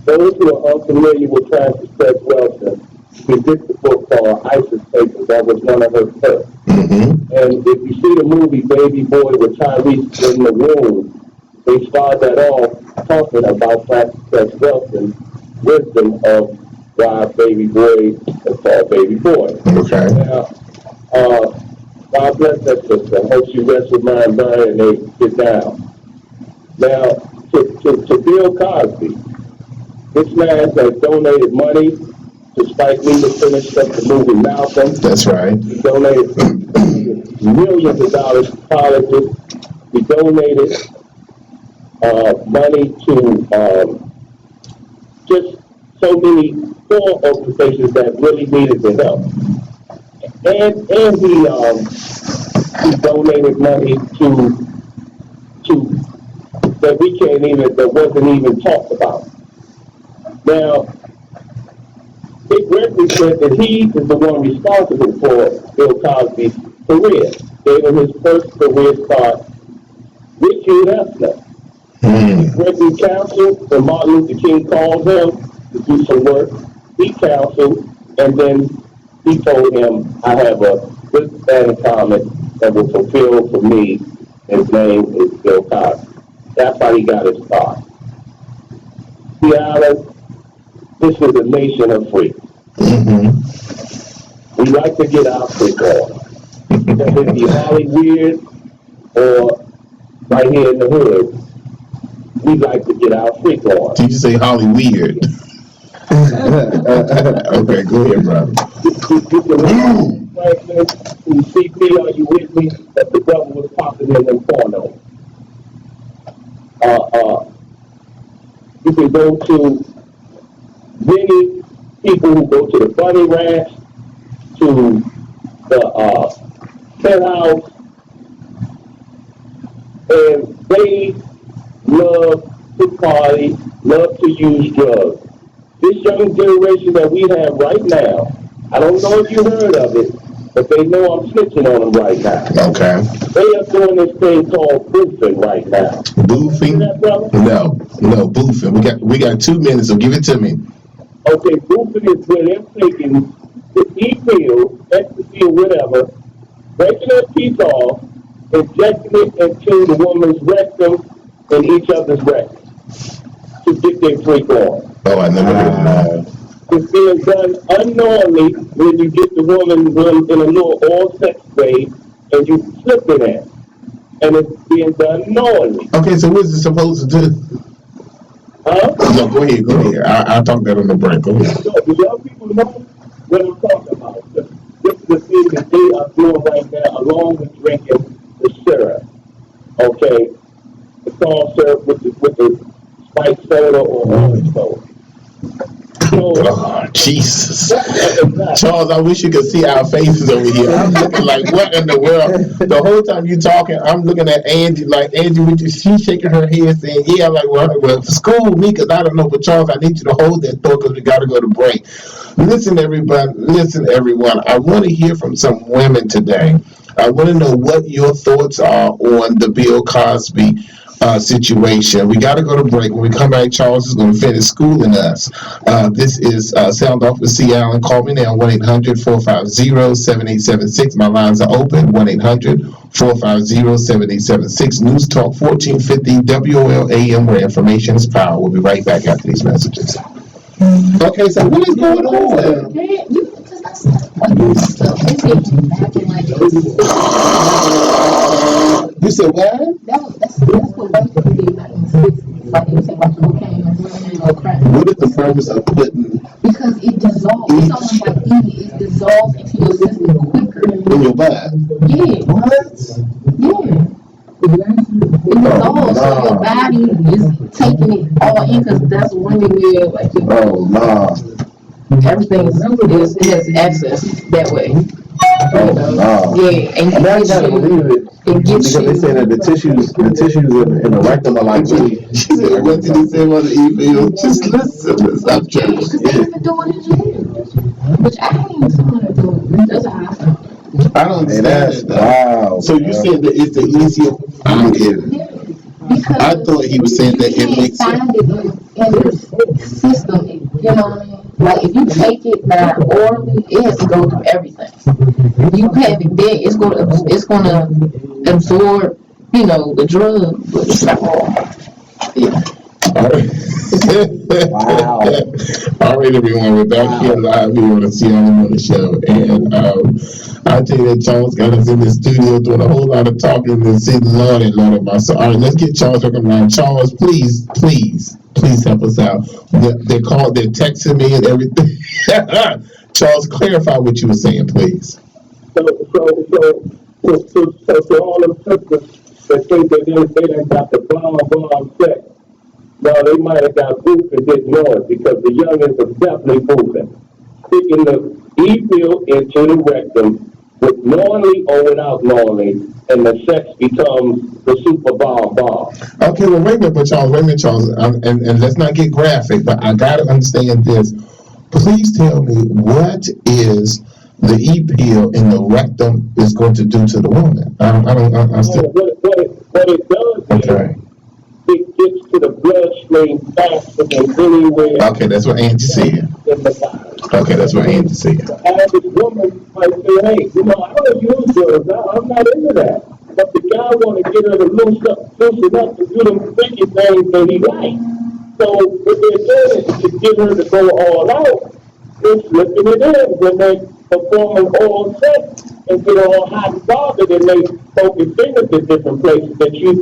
Those who are unfamiliar with Frances Cress Welsing, we did the book called ISIS Papers. That was one of her first. Mm-hmm. And if you see the movie Baby Boy with Tyrese in the womb, they start that off talking about Frances Cress Welsing's wisdom of why Baby Boy is called Baby Boy. Okay. Now, God bless that sister. I hope she rests with mind burn and they sit down. Now, to Bill Cosby, this man has donated money to Spike Lee to finish up the movie Malcolm. That's right. He donated millions of dollars to colleges. He donated money to just so many poor organizations that really needed the help. And he donated money to that we can't even, that wasn't even talked about. Now, Dick Gregory said that he is the one responsible for Bill Cosby's career. Gave him his first career start with Hugh Hefner. Gregory counseled, when Martin Luther King called him to do some work, he counseled, and then he told him, I have a good stand comic that will fulfill for me. His name is Bill Cosby. That's how he got his start. See, Alan, this is a nation of freaks. We like to get our freak on. Whether it be Hollywood or right here in the hood, we like to get our freak on. Did you say Hollywood? Okay, go ahead, brother. You see me, are you with me? That the brother was popping in them pornos. You can go to many people who go to the Bunny Ranch, to the penthouse, and they love to party, love to use drugs. This young generation that we have right now, I don't know if you heard of it, but they know I'm snitching on them right now. Okay. They are doing this thing called boofing right now. Boofing? No, boofing. We got 2 minutes, so give it to me. Okay, boofing is when they're taking the E-pills, ecstasy or whatever, breaking that piece off, injecting it into the woman's rectum and each other's rectum to get their freak on. Oh, I never heard of that. It's being done unknowingly when you get the woman in a little all-sex wave and you slip in it. And it's being done knowingly. Okay, so what's it supposed to do? Huh? No, go ahead. I'll talk that on the break. Go ahead. So the young people know what I'm talking about. This is the thing that they are doing right now, along with drinking the syrup. Okay? The corn syrup with the spiked soda or orange soda. Oh, Jesus. Charles, I wish you could see our faces over here. I'm looking like, what in the world? The whole time you talking, I'm looking at Angie, like, Angie, she's shaking her head saying, yeah, like, well, school me, because I don't know. But Charles, I need you to hold that thought because we got to go to break. Listen, everyone. I want to hear from some women today. I want to know what your thoughts are on the Bill Cosby situation. We got to go to break. When we come back, Charles is going to finish schooling us. This is Sound Off with C. Allen. Call me now, 1-800-450-7876. My lines are open, 1-800-450-7876. News Talk 1450 WOL-AM, where information is power. We'll be right back after these messages. Okay, so what is going on? You said what? That's what white people did back in the 60s. Like they take like cocaine and crack. What is the purpose of putting Because it dissolves. It's almost like eating. It dissolves into your system quicker. in your body? Yeah. What? Yeah. It dissolves, so your body is taking it all in because that's really where like your everything is it has access that way. Yeah, and I gotta believe it. It gets Because they you. say that the tissues in the rectum are like really. She said, what did he say about the email? Just listen. Stop joking. Because they even do it in jail. Which I ain't even seen her do it. That's how I found it. I don't understand That's that. wow. So you said that it's the easier. I'm kidding. Because I thought he was saying that it makes you can't find it in the system. You know what I mean? Like if you take it now orally, it has to go through everything. You have it there, it's gonna absorb, the drug, but it's not all. Yeah. All right. Wow. All right, everyone. We're back here live here on the Seattle Morning Show. And I tell you that Charles got us in the studio doing a whole lot of talking and saying, Lord and Lord of my soul. All right, let's get Charles talking around. Charles, please help us out. They're texting me and everything. Charles, clarify what you were saying, please. So all them sisters that think that they done got the bomb sex, no, they might have got boofed and didn't know it because the youngins are definitely boofing. Sticking the E-pill into the rectum with knowingly or without knowingly, and the sex becomes the super bomb. Okay, well, wait a minute, Charles, and let's not get graphic, but I got to understand this. Please tell me what is the E-pill in the rectum is going to do to the woman. I don't understand. What it does Okay. is it gets to the bloodstream faster than anywhere Okay, that's what Angie said. in the body. Okay, that's what Angie said. The average woman might say, hey, I don't use drugs. I'm not into that. But the guy want to get her to loosen up to do them freaky things that he likes. So what they're doing is to get her to go all out. They're slipping it in when they performing all sex and get all hot and bothered and they focus fingers at different places that you're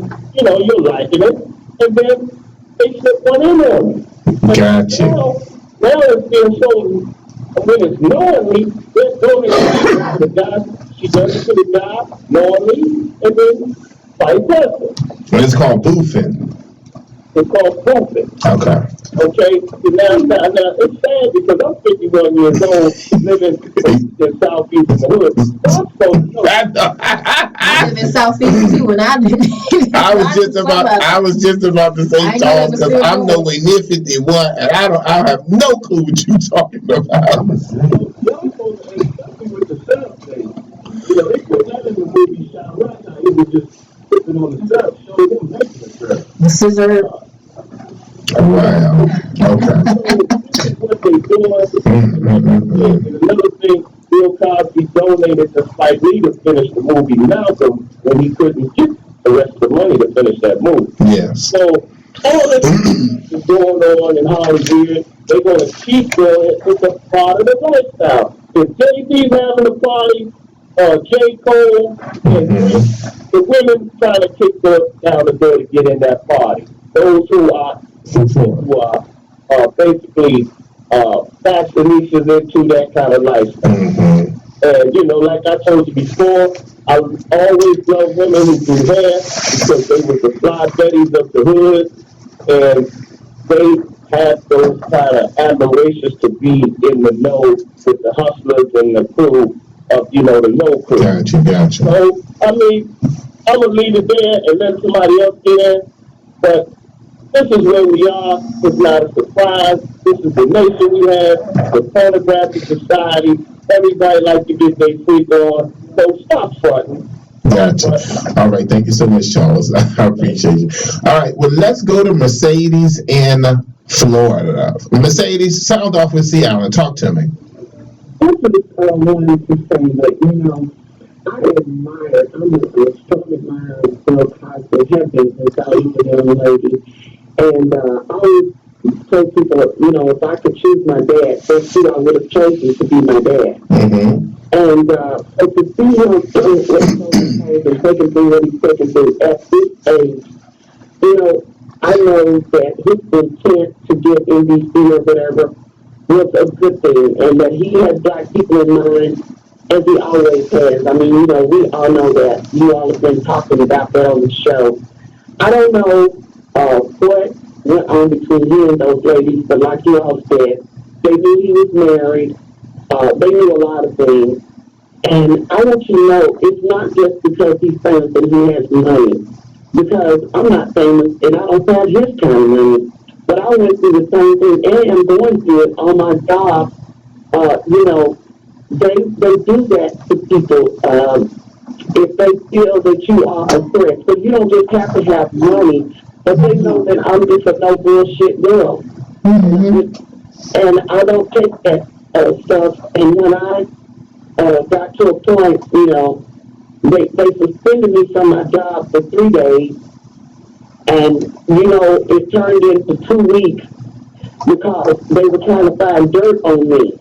liking it. And then they slip one in on you. Gotcha. Now it's being so, when it's knowingly, they're doing it to the guy, she does it to the guy knowingly, and then vice versa. Well, it's called boofing. It's called proofing. Okay. Okay? Now, it's sad because I'm 51 years old, living in Southeast in the hood. So I'm supposed to know. I live in Southeast too, and I I was just about to say, I know Charles, they because were still I'm going. nowhere near 51, and I have no clue what you talking about. Y'all supposed to, especially with the setup thing. You know, they put that in the movie shot right now. It was just sitting on the setup, showing them making the setup. The scissor. Wow. Okay. This is what they doing. And another thing, Bill Cosby donated to Spike Lee to finish the movie Malcolm when he couldn't get the rest of the money to finish that movie. Yes. So all this is going on in Hollywood. They're going to keep doing it. It's a part of the lifestyle. If Jay-Z's having a party, J. Cole, and the women trying to kick down the door to get in that party. Those who are basically fashionistas into that kind of lifestyle. And, you know, like I told you before, I always loved women who do hair because they were the fly betties of the hood, and they had those kind of admirations to be in the know with the hustlers and the crew of, you know, the low crew. Gotcha. So, I mean, I'm going to leave it there and let somebody else get in, but this is where we are. It's not a surprise. This is the nation we have, the pornographic society. Everybody likes to get their freak on. So stop fronting. Gotcha. All right. Thank you so much, Charles. I appreciate you. All right. Well, let's go to Mercedes in Florida. Mercedes, sound off with Seattle and talk to me. I just wanted to say that, you know, I'm a strong admirer of Bill Cosby, have been since I was a young lady. And I always tell people, you know, if I could choose my dad, that's who I would have chosen to be my dad. And but to see him and taking through what he's taking through at this age, you know, I know that his intent to get in DC or whatever was a good thing, and that he had black people in mind, as he always has. I mean, you know, we all know that. You all have been talking about that on the show. I don't know what went on between he and those ladies, but like you all said, they knew he was married. They knew a lot of things. And I want you to know, it's not just because he's famous and he has money. Because I'm not famous and I don't have his kind of money. But I went through the same thing and am going through it on my job. You know, they do that to people if they feel that you are a threat. So you don't just have to have money, but they know that I'm just a no bullshit girl. And I don't take that stuff. And when I got to a point, you know, they suspended me from my job for 3 days. And, you know, it turned into 2 weeks because they were trying to find dirt on me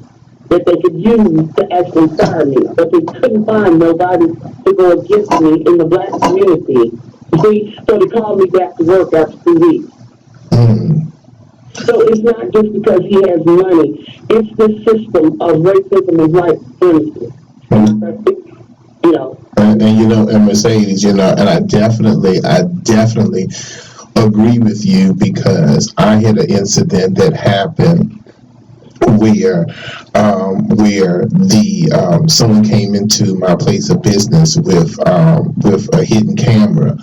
that they could use to actually fire me. But they couldn't find nobody to go against me in the black community. See, so they called me back to work after 2 weeks. So it's not just because he has money. It's the system of racism and white supremacy. You know. And you know, and Mercedes, you know, and I definitely agree with you, because I had an incident that happened where the someone came into my place of business with a hidden camera,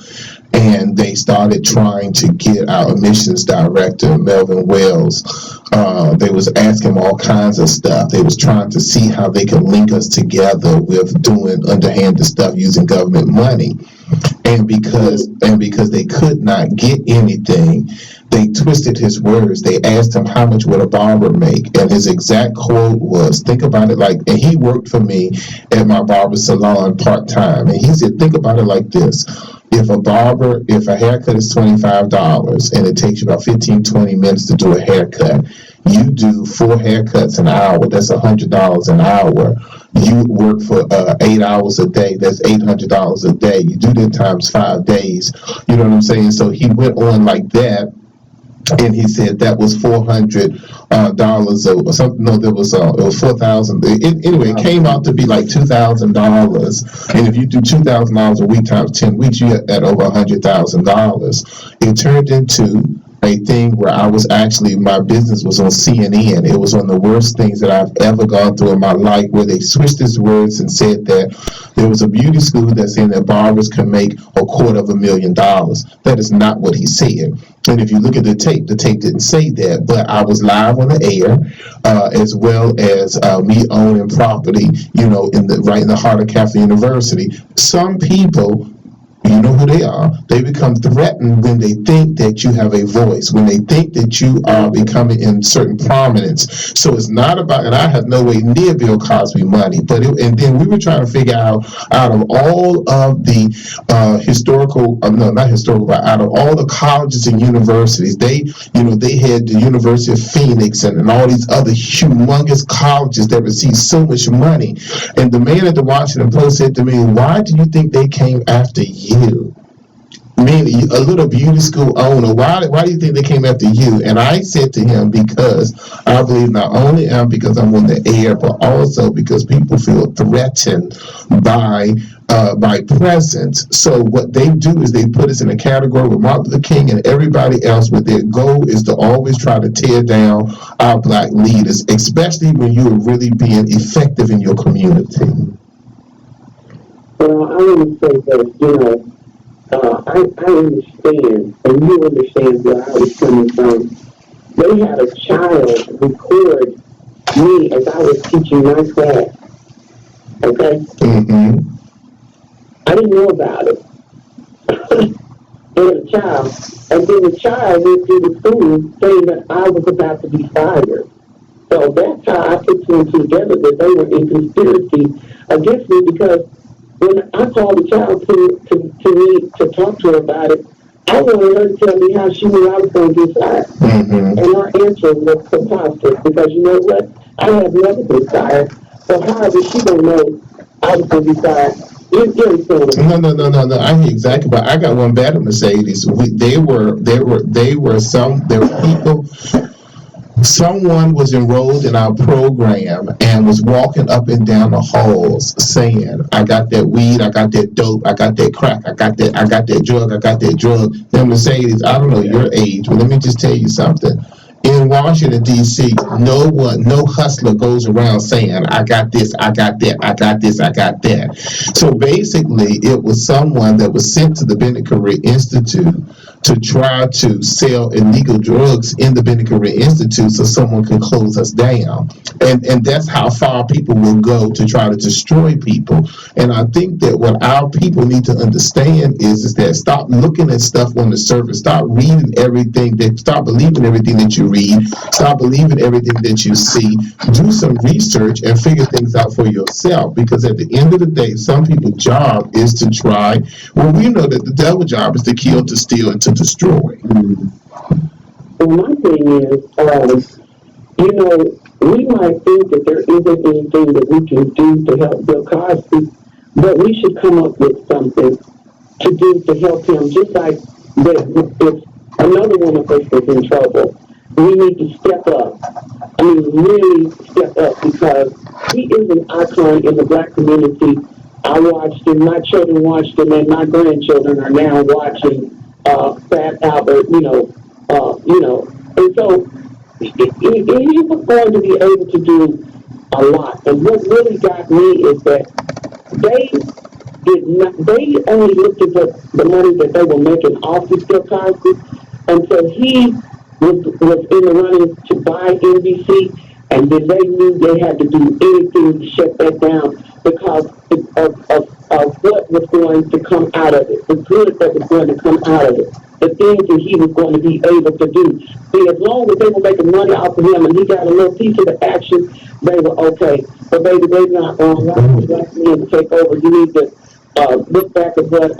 and they started trying to get our admissions director, Melvin Wells. They was asking him all kinds of stuff. They was trying to see how they could link us together with doing underhanded stuff using government money. And because they could not get anything, they twisted his words. They asked him how much would a barber make, and his exact quote was, think about it like, and he worked for me at my barber salon part-time, and he said, think about it like this. If a haircut is $25 and it takes you about 15-20 minutes to do a haircut, you do 4 haircuts an hour, that's $100 an hour. You work for 8 hours a day, that's $800 a day. You do that times 5 days. You know what I'm saying? So he went on like that, and he said that was $400 or something. No, there was it was $4,000. Anyway, it came out to be like $2,000. And if you do $2,000 a week times 10 weeks, you get at over $100,000. It turned into a thing where I was actually, my business was on CNN. It was one of the worst things that I've ever gone through in my life, where they switched his words and said that there was a beauty school that's saying that barbers can make $250,000. That is not what he said. And if you look at the tape didn't say that. But I was live on the air, as well as me owning property, right in the heart of Catholic University. Some people, you know who they are. They become threatened when they think that you have a voice, when they think that you are becoming in certain prominence. So it's not about, and I have no way near Bill Cosby money, and then we were trying to figure out of all of the out of all the colleges and universities, they had the University of Phoenix and all these other humongous colleges that receive so much money. And the man at the Washington Post said to me, "Why do you think they came after you? Meaning, a little beauty school owner, why do you think they came after you?" And I said to him, because I believe not only because I'm on the air, but also because people feel threatened by presence. So what they do is they put us in a category with Martin Luther King and everybody else, where their goal is to always try to tear down our black leaders, especially when you are really being effective in your community. Well, I want to say that, I understand, and you understand where I was coming from. They had a child record me as I was teaching my class. Okay? Mm-hmm. I didn't know about it. And a child. And then the child went through the school saying that I was about to be fired. So that's how I put two and two together, that they were in conspiracy against me, because when I called the child to me to talk to her about it, I wanted her to tell me how she knew I was going to get fired. Mm-hmm. And her answer was preposterous, because you know what? I have never been fired. So how is she going to know I was going to be fired? You understand? No. I hear exactly, but I got one better, Mercedes. There were people. Someone was enrolled in our program and was walking up and down the halls saying, "I got that weed, I got that dope, I got that crack, I got that drug. Now, Mercedes, I don't know your age, but let me just tell you something. In Washington, D.C., no hustler goes around saying, "I got this, I got that, I got this, I got that." So basically, it was someone that was sent to the Bennett Career Institute to try to sell illegal drugs in the Bennett Career Institute so someone can close us down. And that's how far people will go to try to destroy people. And I think that what our people need to understand is that stop looking at stuff on the surface. Stop reading everything, stop believing everything that you read. Stop believing everything that you see. Do some research and figure things out for yourself, because at the end of the day, some people's job is to try. Well, we know that the devil's job is to kill, to steal, and to destroy. Well, my thing is, we might think that there isn't anything that we can do to help Bill Cosby, but we should come up with something to do to help him. Just like that, if another woman is in trouble, we need to step up. I mean, really step up, because he is an icon in the black community. I watched him, my children watched him, and my grandchildren are now watching Fat Albert, and so he was going to be able to do a lot. And what really got me is that they only looked at the money that they were making off of Bill Cosby until he was in the running to buy NBC, and then they knew they had to do anything to shut that down because of what was going to come out of it, the good that was going to come out of it, the things that he was going to be able to do. See, as long as they were making money off of him and he got a little piece of the action, they were okay. But baby, they're not allowing black men to take over. You need to look back at what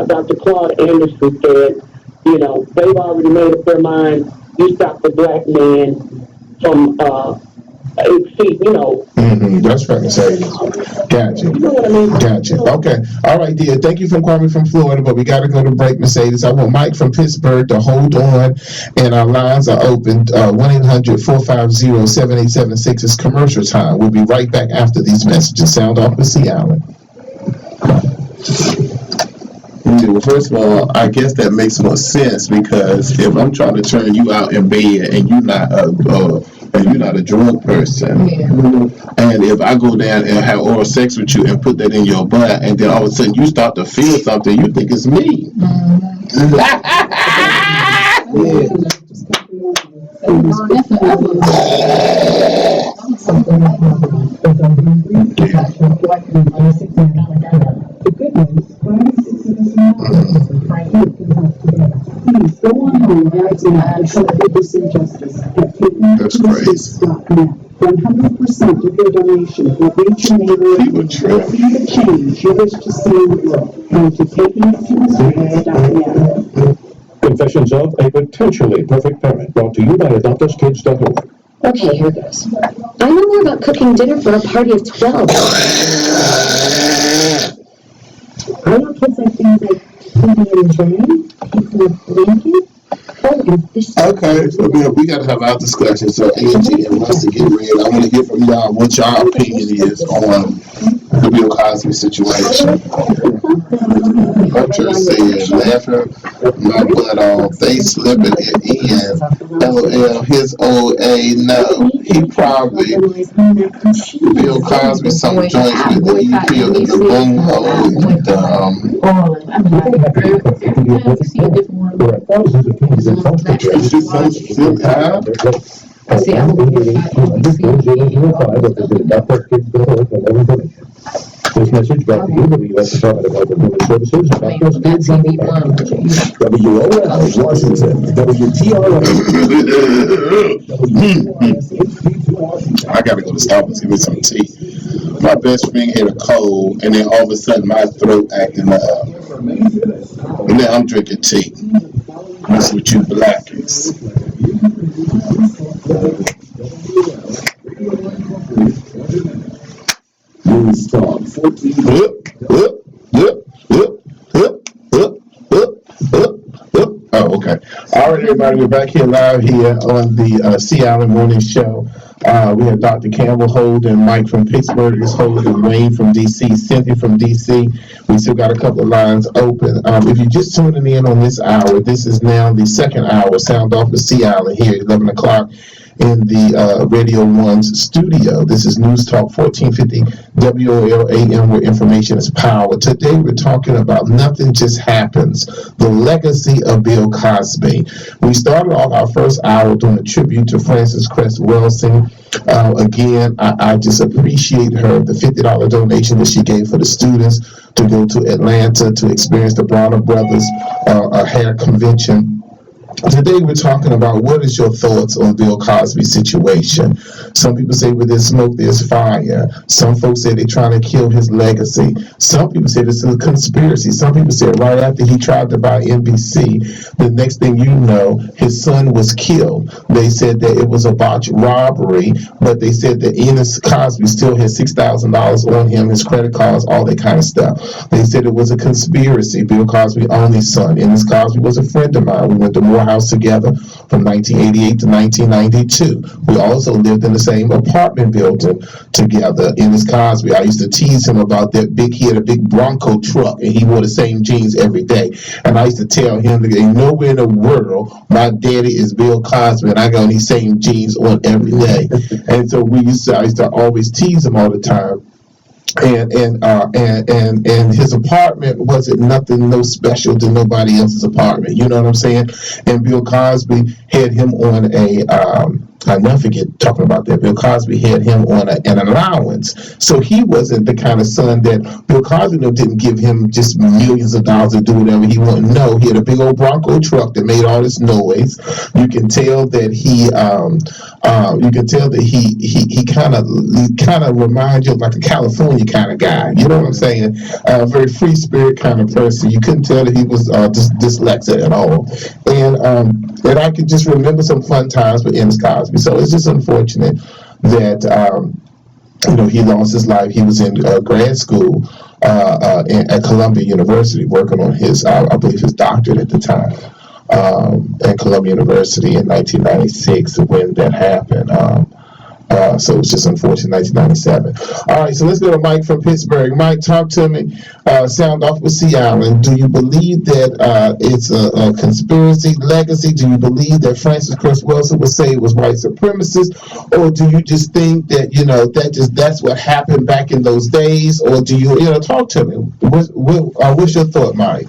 Dr. Claude Anderson said. They've already made up their mind. You stop the black man from That's right, Mercedes. Gotcha. You know what I mean? Gotcha. Okay. All right, dear. Thank you for calling from Florida, but we got to go to break, Mercedes. I want Mike from Pittsburgh to hold on, and our lines are open. 1-800-450-7876 is commercial time. We'll be right back after these messages. Sound off with C. Allen. Well, first of all, I guess that makes more sense because if I'm trying to turn you out in bed and you're not a drug person, and if I go down and have oral sex with you and put that in your butt, and then all of a sudden you start to feel something, you think it's me. The good news, please go on home right now and help with this injustice. That's crazy. 100% of your donation will reach your neighbor and be the change you wish to see in the world. And to taking it to the Confessions of a Potentially Perfect Parent, brought to you by AdoptUsKids.org. Okay, here goes. I know more about cooking dinner for a party of 12. I know kids like things like PB and J, pizza with blanket. Oh, and fish. Okay, so we got to have our discussion. So Angie and Rusty get ready. I want to hear from y'all what y'all opinion is on the Bill Cosby situation. Hunter said, laughing my butt off. They slipping it in. LOL, his old A. No, he probably Bill Cosby some joints with the EP in the boom hole. There are thousands of kids in foster care. See, I would be This message brought to you by the U.S. Department of Health and Human Services. WOL, Washington, WTRL. I gotta go to Starbucks, give me some tea. My best friend had a cold, and then all of a sudden my throat acting up. And then I'm drinking tea. That's what you blackies. News Talk 14. Oh, okay. All right, everybody, we're back here live here on the Sea Island Morning Show. We have Dr. Campbell holding, Mike from Pittsburgh is holding, Wayne from D.C., Cynthia from D.C. We still got a couple of lines open. If you're just tuning in on this hour, this is now the second hour, Sound Off the Sea Island here at 11 o'clock in the Radio 1's studio. This is News Talk 1450 WOLAM, where information is power. Today we're talking about Nothing Just Happens, the legacy of Bill Cosby. We started off our first hour doing a tribute to Frances Cress Welsing. Again, I just appreciate her, the $50 donation that she gave for the students to go to Atlanta to experience the Bronner Brothers hair convention. Today we're talking about what is your thoughts on Bill Cosby's situation. Some people say where there's smoke, there's fire. Some folks say they're trying to kill his legacy. Some people say this is a conspiracy. Some people say right after he tried to buy NBC, the next thing you know, his son was killed. They said that it was a botched robbery, but they said that Enos Cosby still had $6,000 on him, his credit cards, all that kind of stuff. They said it was a conspiracy. Bill Cosby owned his son. Enos Cosby was a friend of mine. We went to Morehouse together from 1988 to 1992. We also lived in the same apartment building together. Enos Cosby, I used to tease him about that he had a big Bronco truck and he wore the same jeans every day. And I used to tell him that ain't nowhere in the world my daddy is Bill Cosby and I got these same jeans on every day. And so I used to always tease him all the time. And his apartment wasn't nothing no special to nobody else's apartment. You know what I'm saying? And Bill Cosby had him on I never forget talking about that. Bill Cosby had him on an allowance. So he wasn't the kind of son that Bill Cosby didn't give him just millions of dollars to do whatever he wanted. No, he had a big old Bronco truck that made all this noise. You can tell that he kind of reminds you of like a California kind of guy. You know what I'm saying? A very free spirit kind of person. You couldn't tell that he was dyslexic at all. And I could just remember some fun times with Enos Cosby. So it's just unfortunate that he lost his life. He was in grad school at Columbia University working on his, I believe, his doctorate at the time at Columbia University in 1996 when that happened. So it's just unfortunate, 1997. All right, so let's go to Mike from Pittsburgh. Mike, talk to me. Sound off with Sea Island. Do you believe that it's a conspiracy legacy? Do you believe that Francis Chris Wilson would say it was white supremacist, or do you just think that that's what happened back in those days, or do you talk to me? What's your thought, Mike?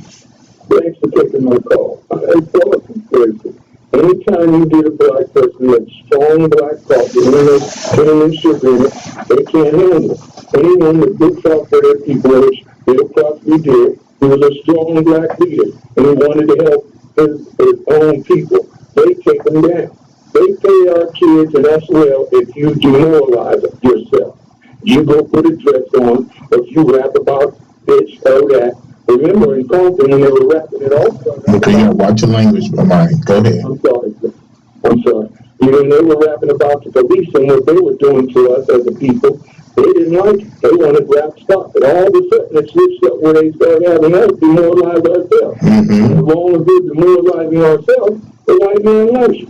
Thanks for taking my call. It's all a conspiracy. Anytime you get a black person with strong black coffee, and sugar in it, they can't handle it. Anyone that looks out for their people, which Bill Cosby did, he was a strong black leader, and he wanted to help his own people. They take them down. They pay our kids, and as well, if you demoralize yourself. You go put a dress on, if you rap about bitch or that. Remember in Compton when they were rapping it also. Okay, yeah, watch your language, Mike. Go ahead. I'm sorry. When they were rapping about the police and what they were doing to us as a people, they didn't like it. They wanted rap stop. But all of a sudden it switched up where they started having us demoralize ourselves. As long as we're demoralizing ourselves, the white man loves you.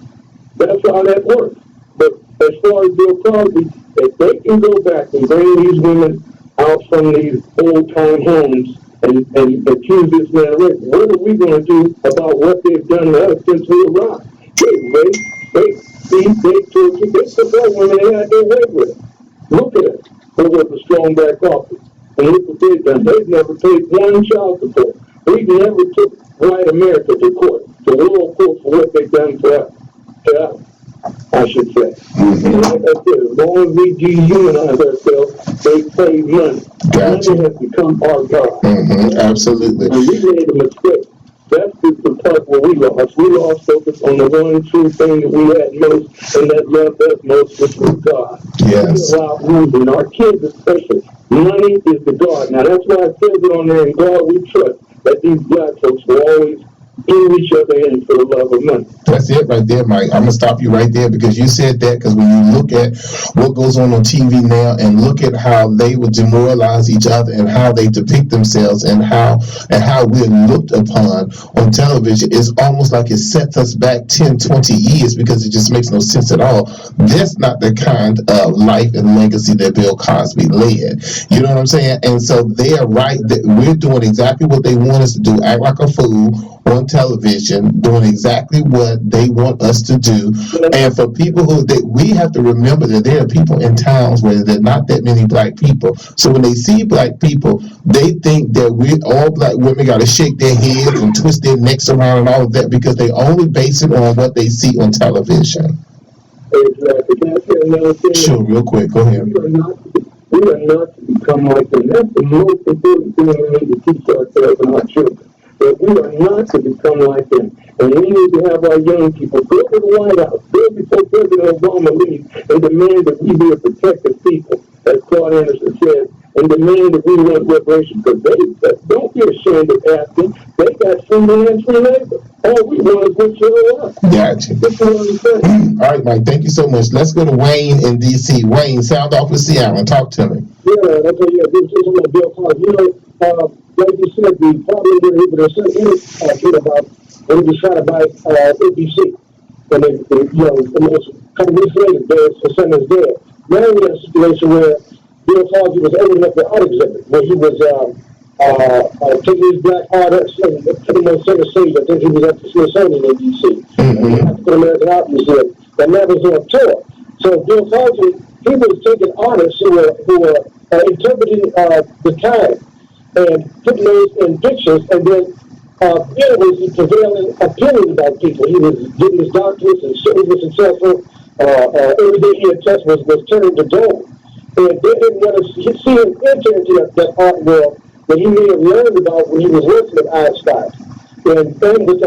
That's how that works. But as far as Bill Cosby, if they can go back and bring these women out from these old-time homes and accuse this man of rape, what are we going to do about what they've done to us since we arrived? They raped, they tortured, they took that women and had their way with it. Look at it. It was a strong black office. And look what they've done. They've never paid one child support. We never took white America to court, to world court for what they've done to us, I should say. And like I said, as long as we dehumanize ourselves, they save money. Gotcha. Money has become our God. Absolutely. And we made a mistake. That's the part where we lost. We lost focus on the one true thing that we had most, and that loved us most, which was God. Yes. We allow losing our kids especially. Money is the God. Now that's why it says it on there, in God we trust, that these black folks will always do each other in for the love of money. That's it right there, Mike. I'm gonna stop you right there because you said that, because when you look at what goes on TV now and look at how they would demoralize each other and how they depict themselves and how we're looked upon on television, it's almost like it sets us back 10, 20 years because it just makes no sense at all. That's not the kind of life and legacy that Bill Cosby led. You know what I'm saying? And so they're right that we're doing exactly what they want us to do, act like a fool on television, doing exactly what they want us to do. And for people we have to remember that there are people in towns where there are not that many black people. So when they see black people, they think that we all black women got to shake their heads and twist their necks around and all of that because they only base it on what they see on television. Exactly. Can I say another thing? Sure, real quick. Go ahead. We are not to become like them. That's the most important thing we need to teach ourselves and our children. That we are not to become like them. And we need to have our young people go to the White House, go before President Obama leaves, and demand that we be a protective people, as Claude Anderson said, and demand that we want reparations. Because don't be ashamed of asking. They got free hands from labor. All we want is what you're up. Gotcha. All right, Mike, thank you so much. Let's go to Wayne in D.C. Wayne, sound off with Sea Island. Talk to me. Yeah, okay, yeah, this is what Bill Cosby. Like you said, the problem with it, there's something kid about when he was trying to buy ABC. And then, almost a couple weeks later, his son is dead. Now we have a situation where Bill Cosby was opening up the art exhibit, where he was taking these black artists and putting them on center stage. I think he was at the Smithsonian in D.C. African American Art Museum. That man was on tour. So Bill Cosby, he was taking artists who were interpreting the time and putting those in pictures, and then Bill was prevailing opinion about people. He was getting his doctorates and he was successful. Every day he had touched was turning to gold. And they didn't want to see him enter into that art world that he may have learned about when he was working with Einstein and with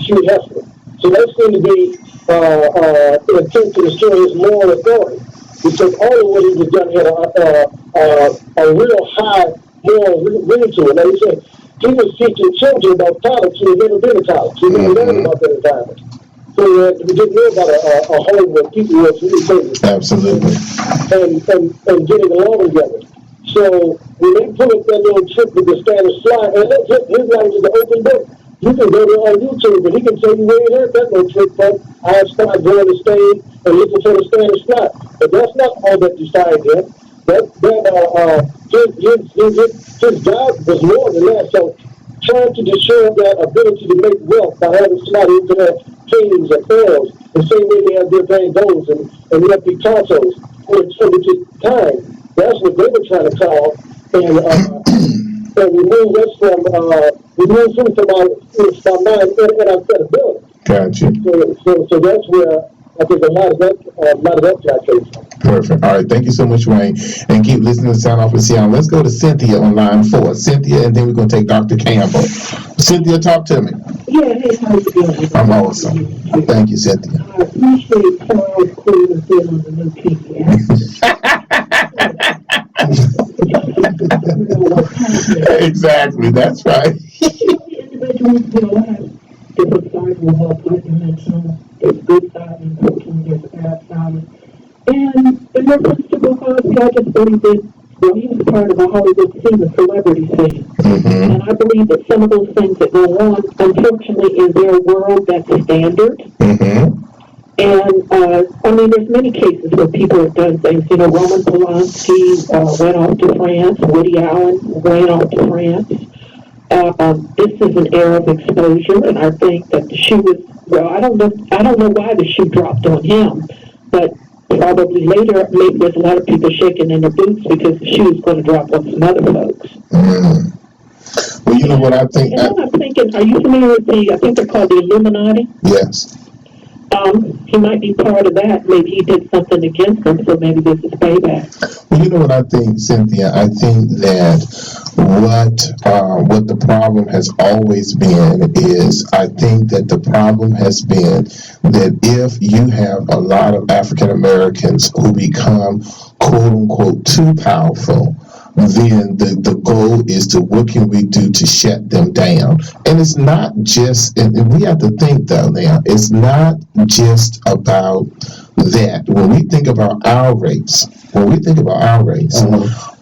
Hugh Hefner. So that seemed to be an attempt to destroy his moral authority. Because all of what he was done had a real high moral ring to it. Like he said, he was teaching children about college. He had never been to college. He never learned about that environment. So we didn't know about a home where people were really crazy. Absolutely. And getting along together. So when they pull up that little trick with the Spanish fly, and his life is an open book. You can go on YouTube and he can tell you where he heard that little trick from. I started going to stage and listen to the Spanish flat. But that's not all that decided him. His God was more than that. So trying to destroy that ability to make wealth by having somebody who can have kings and pharaohs, the same way they have their Van Goghs and their Picassos for a limited time. That's what they were trying to call. And remove us from remove him from our mind and our credibility. Gotcha. So that's where I think a lot of that came from. Perfect. All right. Thank you so much, Wayne. And keep listening to Sound Off with Seattle. Let's go to Cynthia on line 4. Cynthia, and then we're going to take Dr. Campbell. Cynthia, talk to me. Yeah, hey, how's it going? I'm awesome. Thank you, Cynthia. I appreciate Charles Cleveland being on the new PBS. Exactly. That's right. Individuals have different sides of health, like you mentioned. There's good side and coaching, there's bad side. And in reference to Bill Cosby, I just believe that, well, he was part of a Hollywood scene, a celebrity scene. Mm-hmm. And I believe that some of those things that go on, unfortunately, in their world, that's standard. Mm-hmm. And, I mean, there's many cases where people have done things. You know, Roman Polanski went off to France. Woody Allen went off to France. This is an era of exposure, and I think that the shoe was, well, I don't know why the shoe dropped on him, but probably later, maybe there's a lot of people shaking in their boots because the shoe is going to drop on some other folks. Mm. Well, you know what I think? And then I'm thinking, are you familiar with I think they're called the Illuminati? Yes. He might be part of that. Maybe he did something against them, so maybe this is payback. Well, you know what I think, Cynthia? I think that what the problem has always been is, I think that the problem has been that if you have a lot of African Americans who become quote unquote too powerful, then the goal is to, what can we do to shut them down? And it's not just, and we have to think though now, it's not just about that. When we think about our race,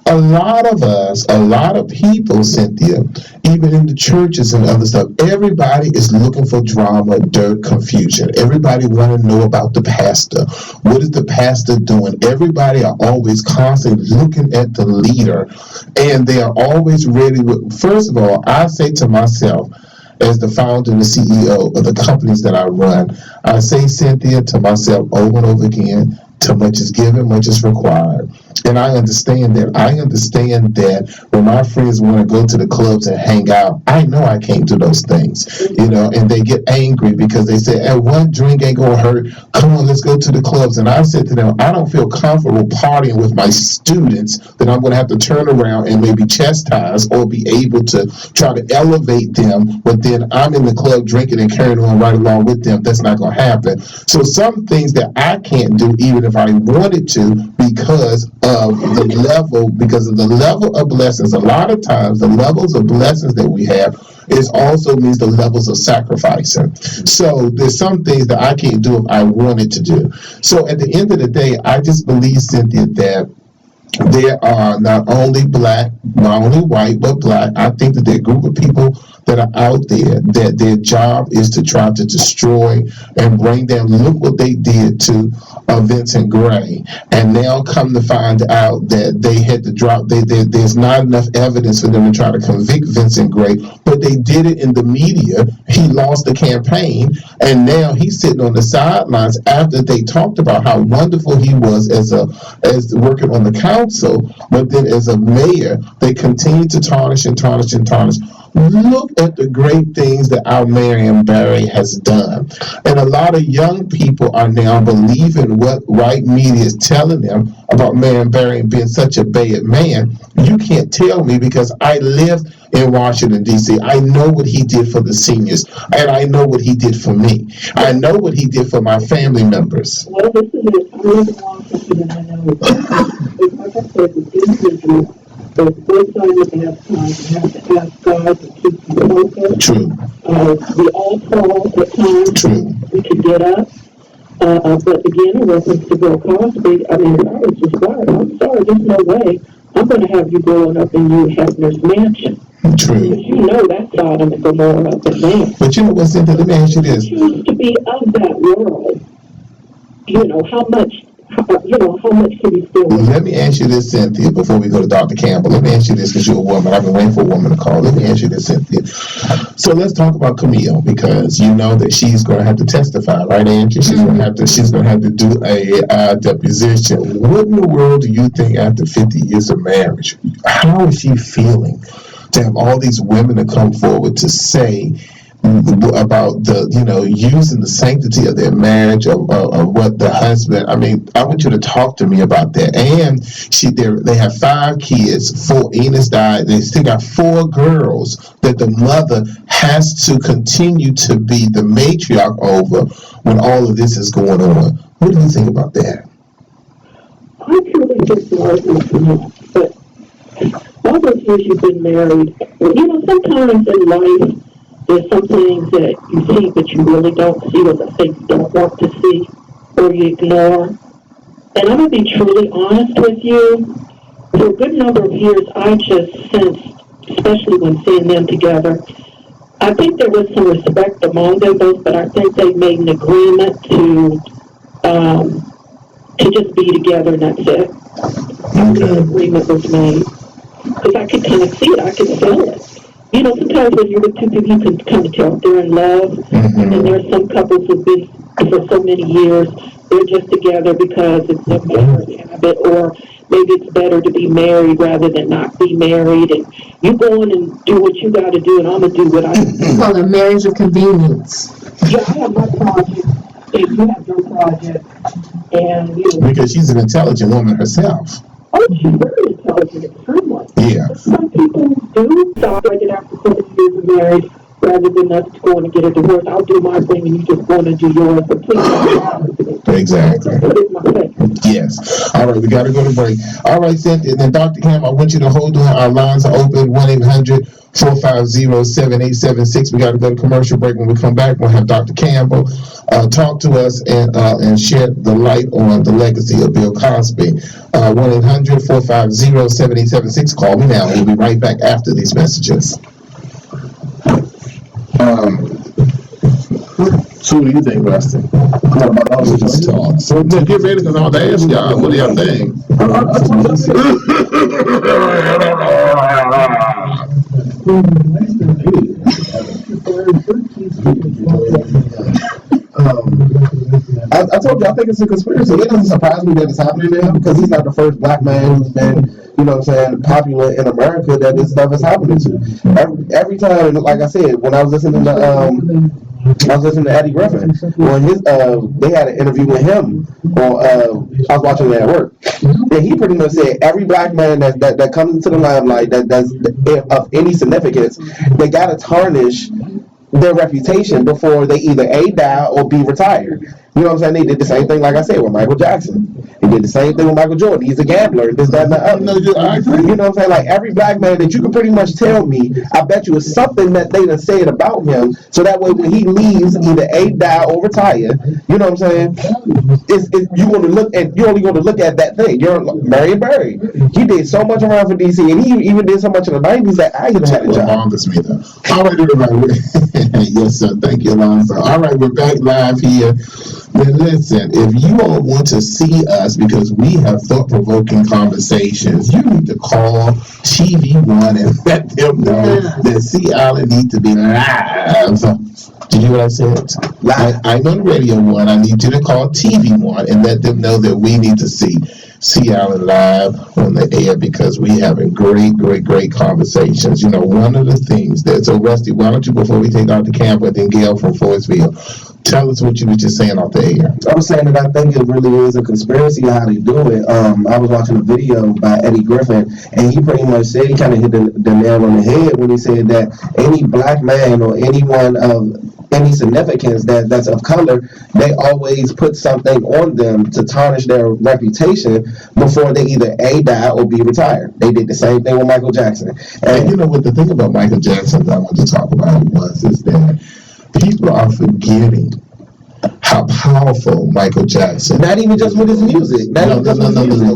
a lot of us, a lot of people, Cynthia, even in the churches and other stuff, everybody is looking for drama, dirt, confusion. Everybody want to know about the pastor. What is the pastor doing? Everybody are always constantly looking at the leader, and they are always ready with, first of all, I say to myself, as the founder and the CEO of the companies that I run, I say, Cynthia, to myself over and over again, too much is given, much is required. And I understand that. I understand that when my friends want to go to the clubs and hang out, I know I can't do those things, you know, and they get angry because they say, hey, one drink ain't going to hurt. Come on, let's go to the clubs. And I said to them, I don't feel comfortable partying with my students that I'm going to have to turn around and maybe chastise or be able to try to elevate them, but then I'm in the club drinking and carrying on right along with them. That's not going to happen. So some things that I can't do, even if I wanted to, because of the level of blessings. A lot of times the levels of blessings that we have is also means the levels of sacrificing. So there's some things that I can't do if I wanted to do. So at the end of the day, I just believe, Cynthia, that there are not only black, not only white, but black. I think that there are a group of people that are out there that their job is to try to destroy and bring down. Look what they did to Vincent Gray, and now come to find out that they had to drop. There's not enough evidence for them to try to convict Vincent Gray, but they did it in the media. He lost the campaign, and now he's sitting on the sidelines after they talked about how wonderful he was as working on the council, but then as a mayor, they continue to tarnish and tarnish and tarnish. Look at the great things that our Marion Barry has done. And a lot of young people are now believing what white media is telling them about Marion Barry being such a bad man. You can't tell me, because I lived in Washington, D.C. I know what he did for the seniors, and I know what he did for me. I know what he did for my family members. Well, this is it. I live in Washington, and I know it's like I said, with individuals, there's good signs and bad signs. You have to ask God to keep you focused. True. We all fall at times. True. We can get up. But again, in reference to Bill Cosby, I mean, if I was his wife, I'm sorry, there's no way I'm going to have you growing up in Hugh Hefner's mansion. True. Because you know that's Sodom and Gomorrah up in there. But you know what, Cynthia? Let me ask you If this. you choose to be of that world, how much can you still Let me ask you this, Cynthia, before we go to Dr. Campbell. Let me ask you this, because you're a woman. I've been waiting for a woman to call. Let me ask you this, Cynthia. So let's talk about Camille, because you know that she's going to have to testify, right, Angie? She's going to have to do a deposition. What in the world do you think after 50 years of marriage? How is she feeling to have all these women to come forward to say about using the sanctity of their marriage, of what the husband. I mean, I want you to talk to me about that. And they have 5 kids. 4 Enos died. They still got 4 girls that the mother has to continue to be the matriarch over when all of this is going on. What do you think about that? I truly think more but all those years you've been married, sometimes in life, there's some things that you see but you really don't see, or the things you don't want to see, or you ignore. And I'm going to be truly honest with you. For a good number of years, I just sensed, especially when seeing them together, I think there was some respect among them both, but I think they made an agreement to just be together, and that's it. An agreement was made. Because I could kind of see it, I could feel it. Sometimes when you're with 2 people, you can kind of tell if they're in love. Mm-hmm. And then there's some couples who've been for so many years, they're just together because it's a marriage habit, or maybe it's better to be married rather than not be married. And you go in and do what you got to do, and I'm going to do what I do. It's called a marriage of convenience. Yeah, I have my project, and you have your project. And, Because she's an intelligent woman herself. Oh, she's very intelligent, extremely. Yeah. Some people do celebrate after 7 years of marriage rather than us going to get a divorce. I'll do my thing and you just going to do yours. But please don't. Exactly. Put it in my face. Yes. All right, we got to go to break. All right, Cynthia, and then Dr. Cam, I want you to hold on. Our lines are open, 1-800-450-7876. We got to go to commercial break. When we come back, we'll have Dr. Campbell talk to us and shed the light on the legacy of Bill Cosby. 1-800-450-7876. Call me now. We'll be right back after these messages. So what do you think, Rusty? Just talk. So get ready, because I'm going to ask y'all, what do y'all think? I told you, I think it's a conspiracy. It doesn't surprise me that it's happening to him, because he's not the first black man who's been, popular in America that this stuff is happening to. Every time, like I said, when I was listening to Eddie Griffin. When they had an interview with him I was watching it at work, and he pretty much said every black man that comes into the limelight that's of any significance, they gotta tarnish their reputation before they either A, die or B, retired. You know what I'm saying? They did the same thing, like I said, with Michael Jackson. They did the same thing with Michael Jordan. He's a gambler, this, that, and the other. I agree. You know what I'm saying? Like, every black man that you can pretty much tell me, I bet you it's something that they done said about him, so that way when he leaves, either A, die or retire, you know what I'm saying? You're only going to look at that thing. You're Marion Barry. He did so much around for DC, and he even did so much in the 90s that I even had a job. All right, everybody. Yes, sir. Thank you, Alonzo. All right, we're back live here. Then listen, if you all want to see us, because we have thought-provoking conversations, you need to call TV1 and let them know that Sea Island needs to be live. Did you hear what I said? I'm on Radio 1. I need you to call TV1 and let them know that we need to see Sea Island live on the air, because we having great conversations. One of the things so Rusty, why don't you, before we take Dr. Campbell and then Gail from Forestville, tell us what you were just saying off the air. I was saying that I think it really is a conspiracy how they do it. I was watching a video by Eddie Griffin, and he pretty much said, he kind of hit the nail on the head when he said that any black man or anyone of any significance that's of color, they always put something on them to tarnish their reputation before they either A, die or B, retired. They did the same thing with Michael Jackson. And you know what, the thing about Michael Jackson that I want to talk about is that people are forgetting how powerful Michael Jackson. Not even just with his music. No.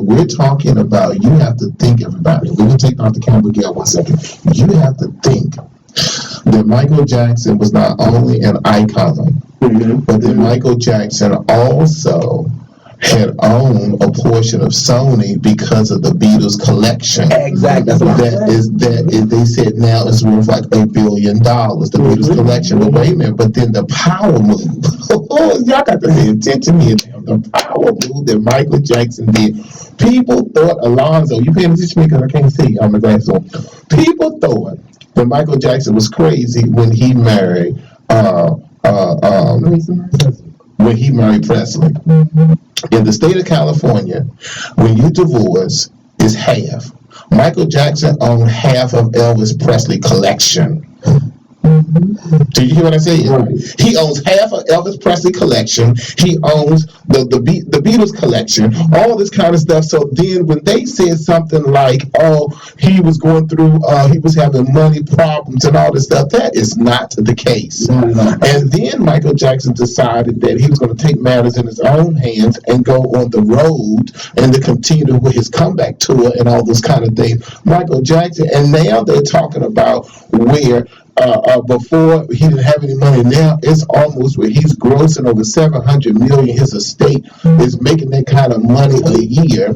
We're talking about, you have to think, everybody. We're going to take Dr. Campbell Gale 1 second. You have to think that Michael Jackson was not only an icon, but that Michael Jackson also had owned a portion of Sony because of the Beatles collection. Exactly. They said now it's worth like $1 billion, the Beatles collection. But wait a minute, but then the power move. Y'all got to pay attention here. The power move that Michael Jackson did. People thought Alonzo, you paying attention to me because I can't see on the glasses on. People thought that Michael Jackson was crazy when he married Presley. In the state of California, when you divorce, it's half. Michael Jackson owned half of Elvis Presley collection. Do you hear what I said? Right. He owns half of Elvis Presley collection. He owns the Beatles collection, all this kind of stuff. So then when they said something like, oh, he was going through, he was having money problems and all this stuff, that is not the case. And then Michael Jackson decided that he was going to take matters in his own hands and go on the road and to continue with his comeback tour and all those kind of things. Michael Jackson, and now they're talking about where before he didn't have any money. Now it's almost where he's grossing over $700 million. His estate is making that kind of money a year.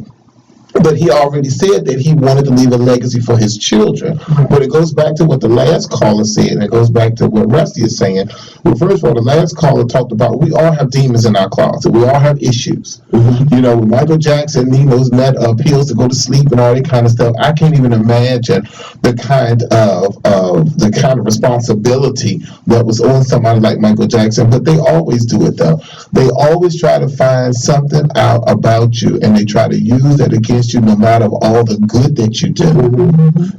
But he already said that he wanted to leave a legacy for his children. But it goes back to what the last caller said, and it goes back to what Rusty is saying. Well, first of all, the last caller talked about we all have demons in our closet. We all have issues. You know, Michael Jackson, he knows that pills to go to sleep and all that kind of stuff. I can't even imagine the kind of responsibility that was on somebody like Michael Jackson. But they always do it though. They always try to find something out about you, and they try to use that against you no matter all the good that you do.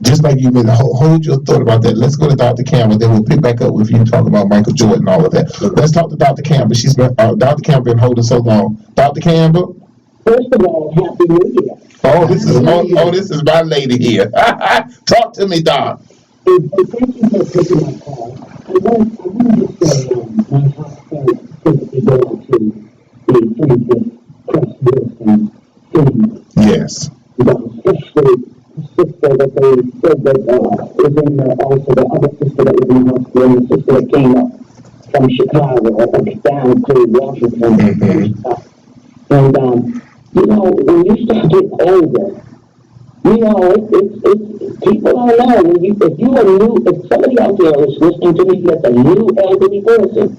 Just like you mean, hold your thought about that. Let's go to Dr. Campbell, then we'll pick back up with you talking about Michael Jordan and all of that. Let's talk to Dr. Campbell. She's been Dr. Campbell been holding so long. Dr. Campbell. First of all, Happy New Year. This is my lady here. Talk to me, Doc. And thank you for taking my call. I want to say my heartfelt sympathy go out to the plaintiff, Chris Wilson, Yes. Especially the sister that they said that is in there, also the other sister that was in the hospital, and the sister that came up from Chicago, I think down to Washington. And, you know, when you start getting older, you know, it's people don't know. If somebody out there is listening to me that's a new elderly person,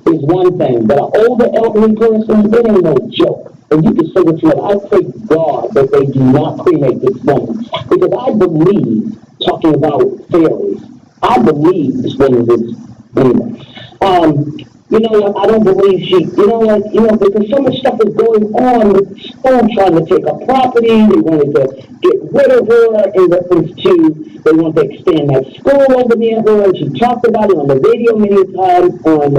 is one thing, but an older elderly person, it ain't no joke. And you can say what you want. I pray God that they do not cremate this woman. Because I believe, talking about fairies, I believe this woman is, anyway. You know what, I don't believe because so much stuff is going on with school trying to take her property, they wanted to get rid of her in reference to, they want to extend that school over near her, and she talked about it on the radio many times on,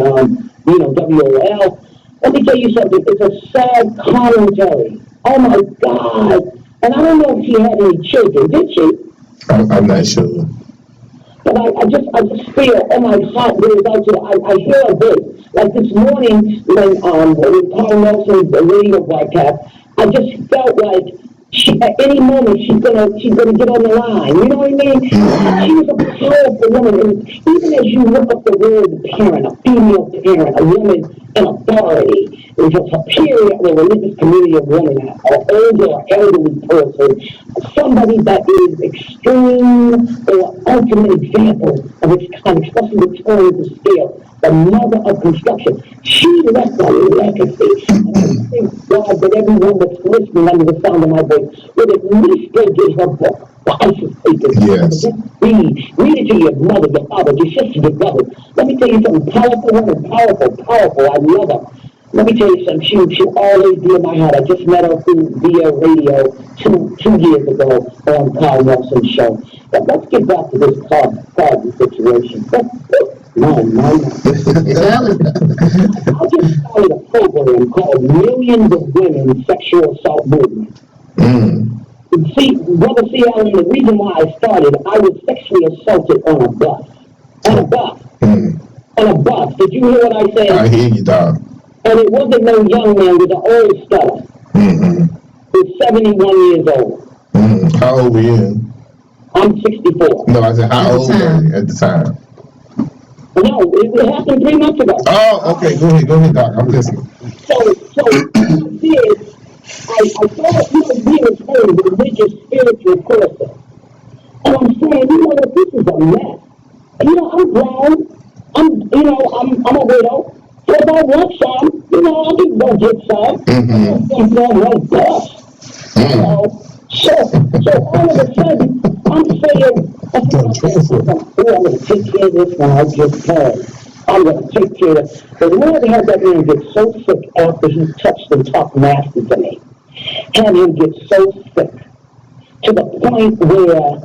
WOL. Let me tell you something, it's a sad commentary. Oh my God. And I don't know if she had any children, did she? I'm not sure. But I just feel, oh my heart goes out to I hear a voice. Like this morning when Paul Nelson's radio broadcast, I just felt like at any moment she's gonna get on the line. You know what I mean? She was a powerful woman, and even as you look up the word parent, a female parent, a woman in authority, is a superior in the religious community of women, an older or elderly person, somebody that is extreme or ultimate example of its kind, especially the terms of scale, the mother of construction. She left a legacy. And I thank God that everyone that's listening under the sound of my voice would at least go get her book. Priceless papers. Yes. Read it to your mother, your father, your sister, your brother. Let me tell you something. Powerful woman, powerful. I love her. Let me tell you something. She'll always be in my heart. I just met her via radio two years ago on Carl Nelson's show. But let's get back to this Cosby situation. No. I just started a program called Millions of Women Sexual Assault Movement. See, Brother C. Allen, the reason why I started, I was sexually assaulted on a bus. On a bus. Did you hear what I said? I hear you, Don. And it wasn't no young man with the old stuff. Who's 71 years old. How old were you? I'm 64. No, I said how old were you at the time? No, it happened 3 months ago. Oh, okay. Go ahead, Doc. I'm listening. So what I did, I thought, me was a religious, spiritual person. And I'm saying, this is a mess. I'm grown. I'm a widow. So if I want some, I can go get some. I'm no bust. So all of a sudden, I'm saying, I'm going to take care of this when I get home. I'm going to take care of it. The Lord had that man get so sick after he touched and talked nasty to me. Had him get so sick to the point where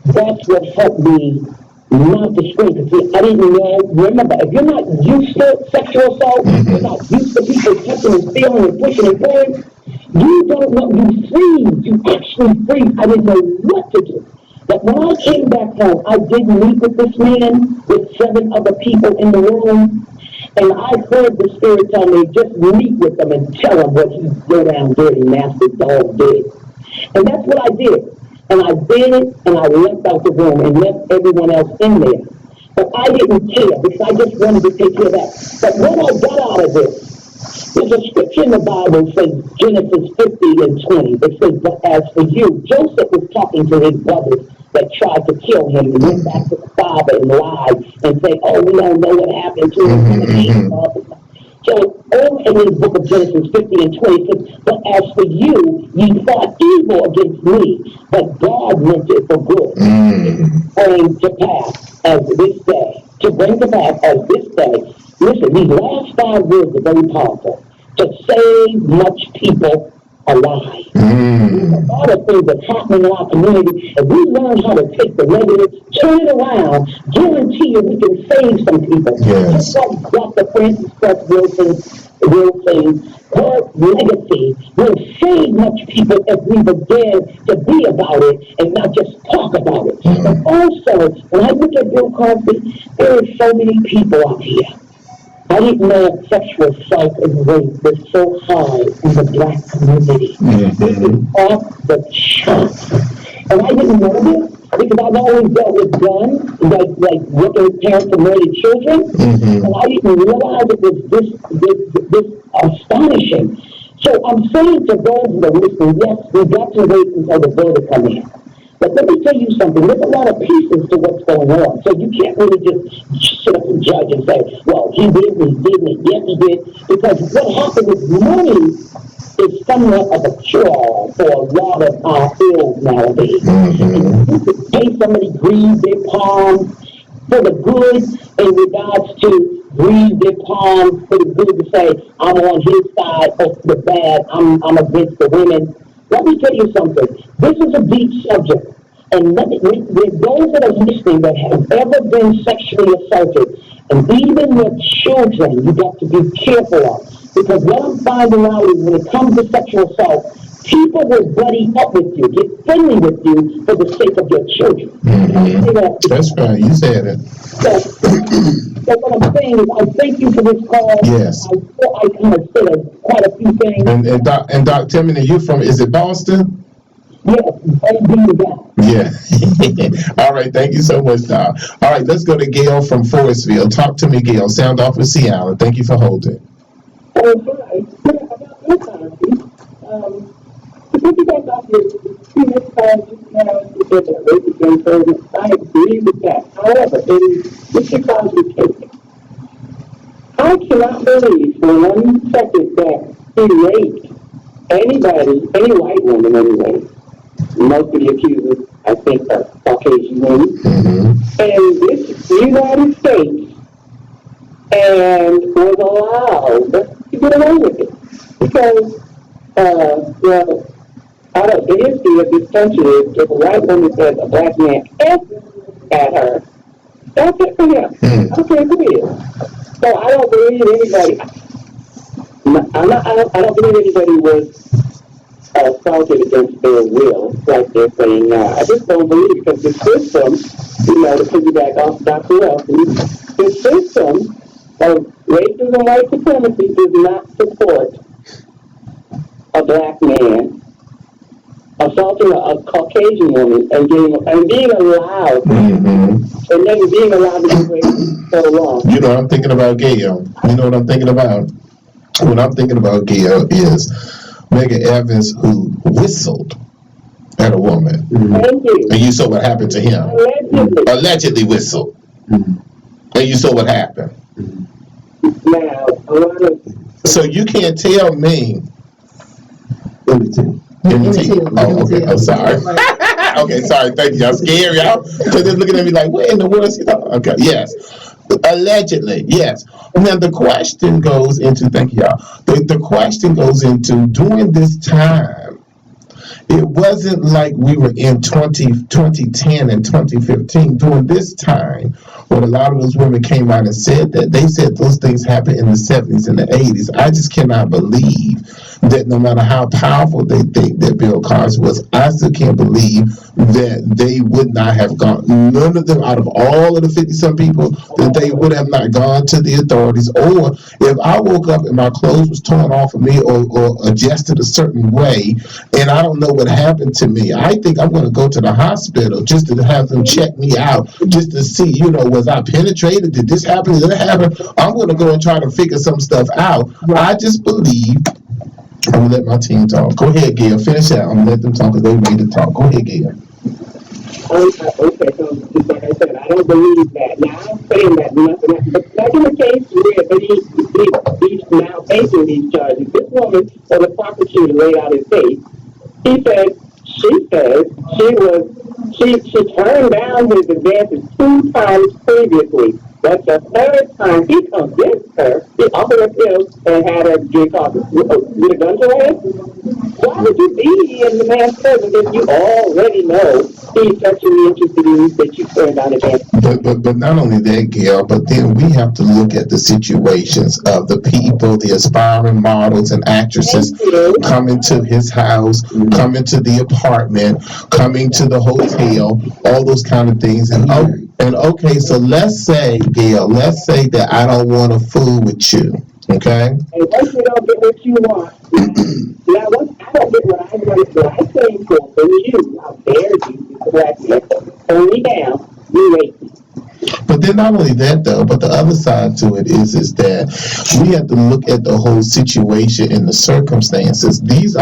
that's what helped me not to scream. Because I didn't know. Remember, if you're not used to sexual assault, you're not used to people touching and feeling and pushing and pulling, you don't know. You freeze. You actually freeze. I didn't know what to do. But when I came back home, I did meet with this man with 7 other people in the room. And I heard the Spirit tell me, just meet with them and tell them what he go down dirty, nasty dog did. And that's what I did. And I did it, and I left out the room and left everyone else in there. But I didn't care because I just wanted to take care of that. But what I got out of this, there's a scripture in the Bible that says, Genesis 50 and 20. It says, but as for you, Joseph was talking to his brothers that tried to kill him and went back to the father and lied and said, oh, we don't know what happened to him. So over in this book of Genesis 50 and 20, it says, but as for you, ye thought evil against me, but God meant it for good. Bring to pass as this day. To bring to pass as this day. Listen, these last 5 words are very powerful. To save much people alive. There's a lot of things that's happening in our community. If we learn how to take the negative, turn it around, guarantee you we can save some people. Yes. Just like Dr. Frances Cress Wilson, her legacy will save much people if we begin to be about it and not just talk about it. But also, when I look at Bill Cosby, there are so many people out here. I didn't know sexual assault and rape was so high in the black community. This is off the charts. And I didn't know this because I've always dealt with guns, like working with parents and murdered children. And I didn't realize it was this astonishing. So I'm saying to those that are listening, yes, we got to wait until the verdict comes in. But let me tell you something, there's a lot of pieces to what's going on. So you can't really just sit up and judge and say, well, he didn't, yes, he did. Because what happened is money is somewhat of a cure for a lot of our ills nowadays. And you could pay somebody grease their palm for the good in regards to grease their palm for the good to say, I'm on his side of the bad, I'm against the women. Let me tell you something. This is a deep subject. And with those that are listening that have ever been sexually assaulted, and even your children, you got to be careful of. Because what I'm finding out is when it comes to sexual assault, people will buddy up with you, get friendly with you for the sake of your children. That's right. You said it. So what I'm saying is, I thank you for this call. Yes. I kind of said quite a few things. And Doc Timothy, you're from, is it Boston? Yeah. All right. Thank you so much, Doc. All right. Let's go to Gail from Forestville. Talk to me, Gail. Sound off with Seattle. Thank you for holding. To piggyback off your previous call just now, you said that rape against children. I agree with that. However, in Mr. Cosby's case, I cannot believe for 1 second that he raped anybody, any white woman anyway. Most of the accusers, I think, are Caucasian women. And this United States and was allowed to get away with it. Because, the history of this country is if a white woman says a black man F at her, that's it for him. Okay, go ahead. So I don't believe anybody, I don't believe anybody was assaulted against their will, like they're saying now. I just don't believe because the system, to piggyback off Dr. Wilson, the system of Racism, white supremacy does not support a black man assaulting a Caucasian woman and being allowed and never being allowed to be racist so long. You know what I'm thinking about, Gail? You know what I'm thinking about? What I'm thinking about, Gail, is Megan Evans, who whistled at a woman. Thank you. And you saw what happened to him. Allegedly whistled. And you saw what happened. Now, a lot of... So you can't tell me. In the team. Oh, okay. I'm sorry. Okay, sorry. Thank you. I'm scared, y'all. Because they're looking at me like, what in the world is he talking? Okay, yes. Allegedly, yes. Now the question goes into, thank you, y'all. The question goes into, during this time, it wasn't like we were in 2010 and 2015. During this time, when a lot of those women came out and said that, they said those things happened in the 70s and the 80s. I just cannot believe that no matter how powerful they think that Bill Cosby was, I still can't believe that they would not have gone, none of them out of all of the 50-some people, that they would have not gone to the authorities. Or if I woke up and my clothes was torn off of me or adjusted a certain way, and I don't know what happened to me, I think I'm going to go to the hospital just to have them check me out, just to see, was I penetrated? Did this happen? Did that happen? I'm going to go and try to figure some stuff out. I just believe. I'm going to let my team talk. Go ahead, Gail. Finish that. I'm going to let them talk because they made it talk. Go ahead, Gail. Okay, so just like I said, I don't believe that. Now, I'm saying that nothing, but back in the case where he's now facing these charges, this woman, or the prosecutor, laid out his case. She turned down his advances 2 times previously. That's the 3rd time he convinced her. He offered her pills and had her drink coffee. With a gun to her head? Why would you be in the man's presence if you already know he's sexually interested in you, that you turned down advances? But not only that, Gail, but then we have to look at the situations of the people, the aspiring models and actresses coming to his house, coming to the apartment, coming to the hotel, all those kind of things. And okay, so let's say, Gail, that I don't want to fool with you, okay? And once you don't get what you want, now once I don't get what I wanted, what I came for from you, how dare you correct me, turn me down, you racist. But then not only that though, but the other side to it is that we have to look at the whole situation and the circumstances. These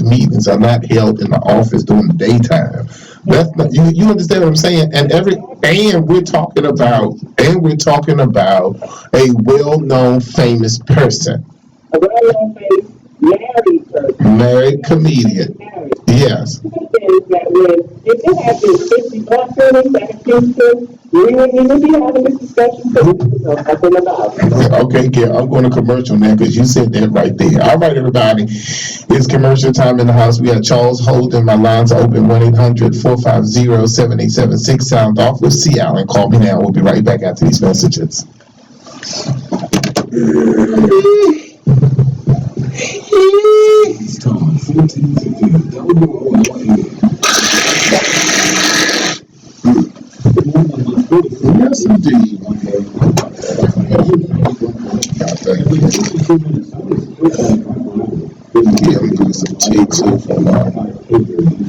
meetings are not held in the office during the daytime. That's not, you understand what I'm saying? And we're talking about a well-known famous person. A well-known famous married person. Married comedian. Yes. That if it had been 50 women that accused him, we wouldn't even be having this discussion because we know nothing about it. Okay, Gail, I'm going to commercial now because you said that right there. All right, everybody. It's commercial time in the house. We have Charles Holden. My lines are open 1-800-450-7876. Sound off with C. Allen. Call me now. We'll be right back after these messages. Yes, indeed. Yeah, I'm doing some tea too for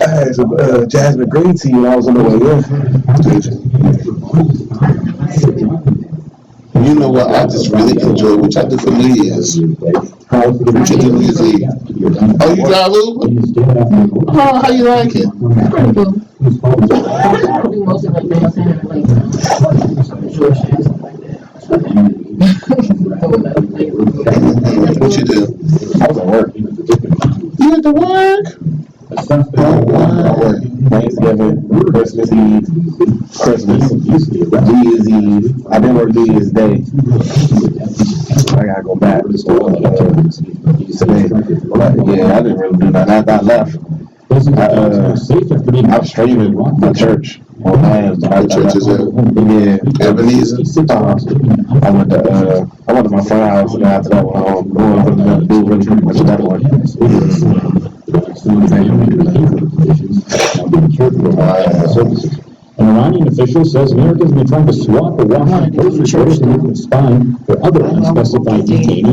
I had some jasmine green tea when I was on the way in. You know what? I just really enjoy what I do for New Year's. What you do New Year's Eve? Oh, you drive Uber? Oh, how you like it? Pretty cool. I do most of like dancing and like some short shit and stuff like that. What you do? I was at work. You at the work? Oh, wow. Thanksgiving, Christmas Eve, New Year's Eve. I didn't work New Year's Day. I gotta go back today. But yeah, I didn't really do that. After I left, I was streaming my church. What church is that? Yeah, Ebenezer? I went to my friend's house, and after that, do really pretty much that one. Wow. Iranian official says Americans have been trying to swap or walk on grocery stores and even spying for other unspecified detainees.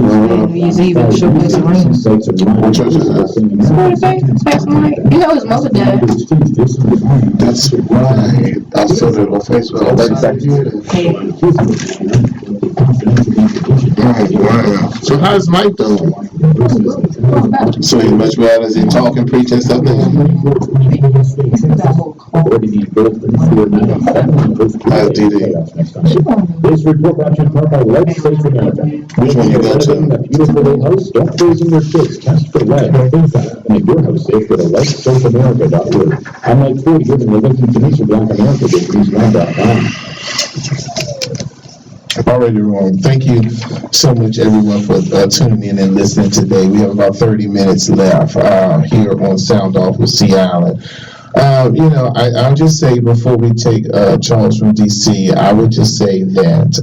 You know, his mother died. That's right. I saw that on Facebook. Oh, wow. So how's Mike doing? So he's much better. Is he talking, preaching, stuff? How's DD? This report brought to you in part by Legislature America. Which one you go to? That beautiful little house, don't poison your kids. Test for lead. Make your house safe. Go to LightSafeAmerica.org. I'm Mike Ford, giving the link to Denise for Black America. All right, everyone. Thank you so much, everyone, for tuning in and listening today. We have about 30 minutes left here on Sound Off with C. Allen. I'll just say before we take Charles from D.C., I would just say that,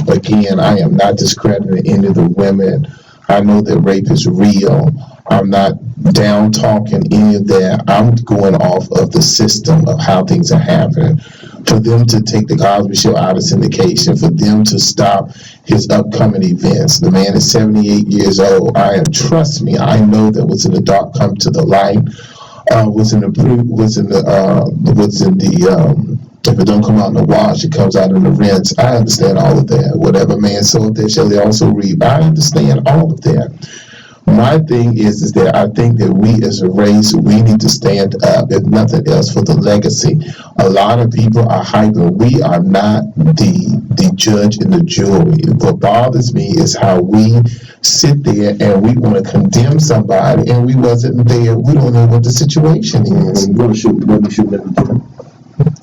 again, I am not discrediting any of the women. I know that rape is real. I'm not down talking any of that. I'm going off of the system of how things are happening. For them to take the Cosby Show out of syndication, for them to stop his upcoming events. The man is 78 years old. Trust me, I know that what's in the dark come to the light. If it don't come out in the wash, it comes out in the rinse. I understand all of that. Whatever man soweth, there shall he also reap. I understand all of that. My thing is that I think that we as a race, we need to stand up, if nothing else, for the legacy. A lot of people are hyping. We are not the judge and the jury. What bothers me is how we sit there and we want to condemn somebody and we wasn't there. We don't know what the situation is. You're going to shoot them.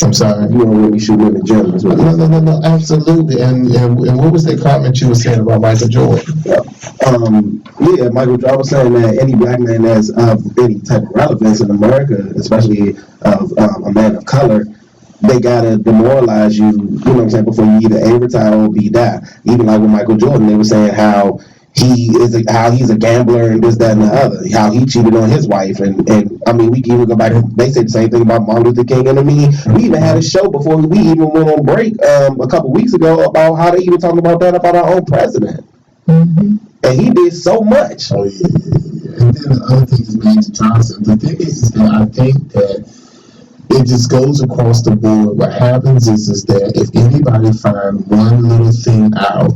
I'm sorry. You don't really shoot women generally. No, absolutely. And what was that comment you were saying about Michael Jordan? Michael Jordan was saying that any black man that's of any type of relevance in America, especially a man of color, they gotta demoralize you. You know what I'm saying? Before you either A, retire or B, die. Even like with Michael Jordan, they were saying how he's a gambler and this, that, and the other. How he cheated on his wife, and I mean, we can even go back. They said the same thing about Martin Luther King, and I mean, we even had a show before we even went on break a couple weeks ago about how they even talking about that about our own president, and he did so much. Oh yeah. And then the other thing is Magic Johnson. The thing is that I think that it just goes across the board. What happens is that if anybody find one little thing out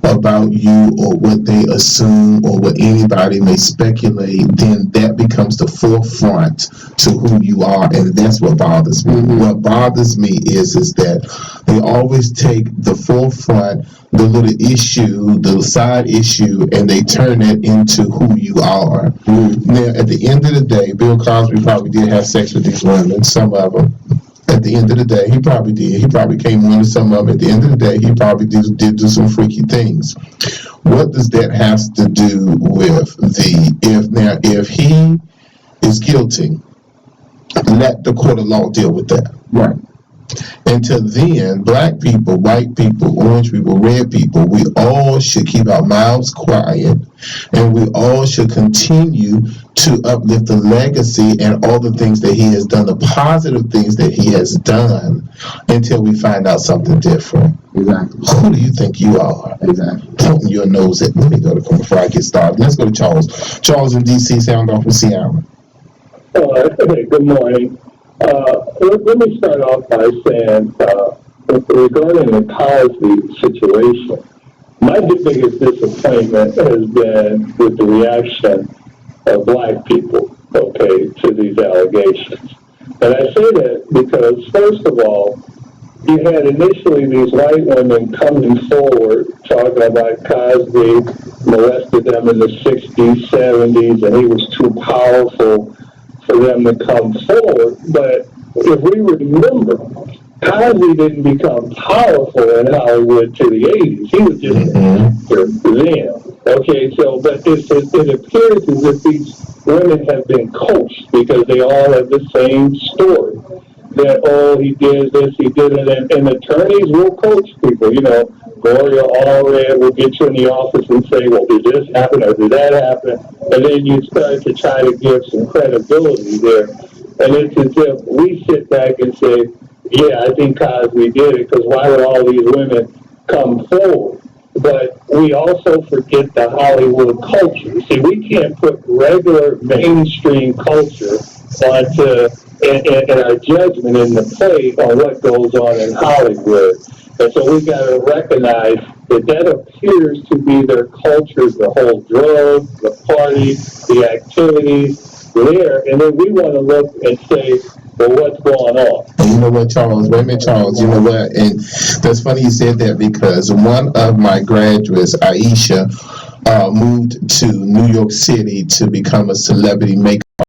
about you or what they assume or what anybody may speculate, then that becomes the forefront to who you are, and that's what bothers me. What bothers me is that they always take the forefront, the little issue, the side issue, and they turn it into who you are. Now, at the end of the day, Bill Cosby probably did have sex with these women, some of them. At the end of the day, he probably did. He probably came on to some of them. At the end of the day, he probably did do some freaky things. What does that have to do with if he is guilty, let the court of law deal with that. Right. Until then, black people, white people, orange people, red people, we all should keep our mouths quiet, and we all should continue to uplift the legacy and all the things that he has done, the positive things that he has done, until we find out something different. Exactly. Who do you think you are? Exactly. Pointing your nose at. Let me go to before I get started. Let's go to Charles. Charles in D.C. Sound off with C. Allen. Good morning. Let me start off by saying, regarding the Cosby situation, my biggest disappointment has been with the reaction of black people, to these allegations. And I say that because, first of all, you had initially these white women coming forward talking about Cosby molested them in the 60s, 70s, and he was too powerful for them to come forward. But if we remember, Cosby didn't become powerful in Hollywood to the 80s. He was just an actor then. But it appears as if these women have been coached because they all have the same story. That, he did this, he did it, and attorneys will coach people. Gloria Allred will get you in the office and say, well, did this happen or did that happen? And then you start to try to give some credibility there. And it's as if we sit back and say, yeah, I think Cosby did it, because why would all these women come forward? But we also forget the Hollywood culture. See, we can't put regular mainstream culture onto in our judgment in the play on what goes on in Hollywood. And so we got to recognize that that appears to be their culture, the whole drugs, the party, the activities there. And then we want to look and say, well, what's going on? And you know what, Charles? Wait a minute, Charles. You know what? And that's funny you said that, because one of my graduates, Aisha, moved to New York City to become a celebrity makeup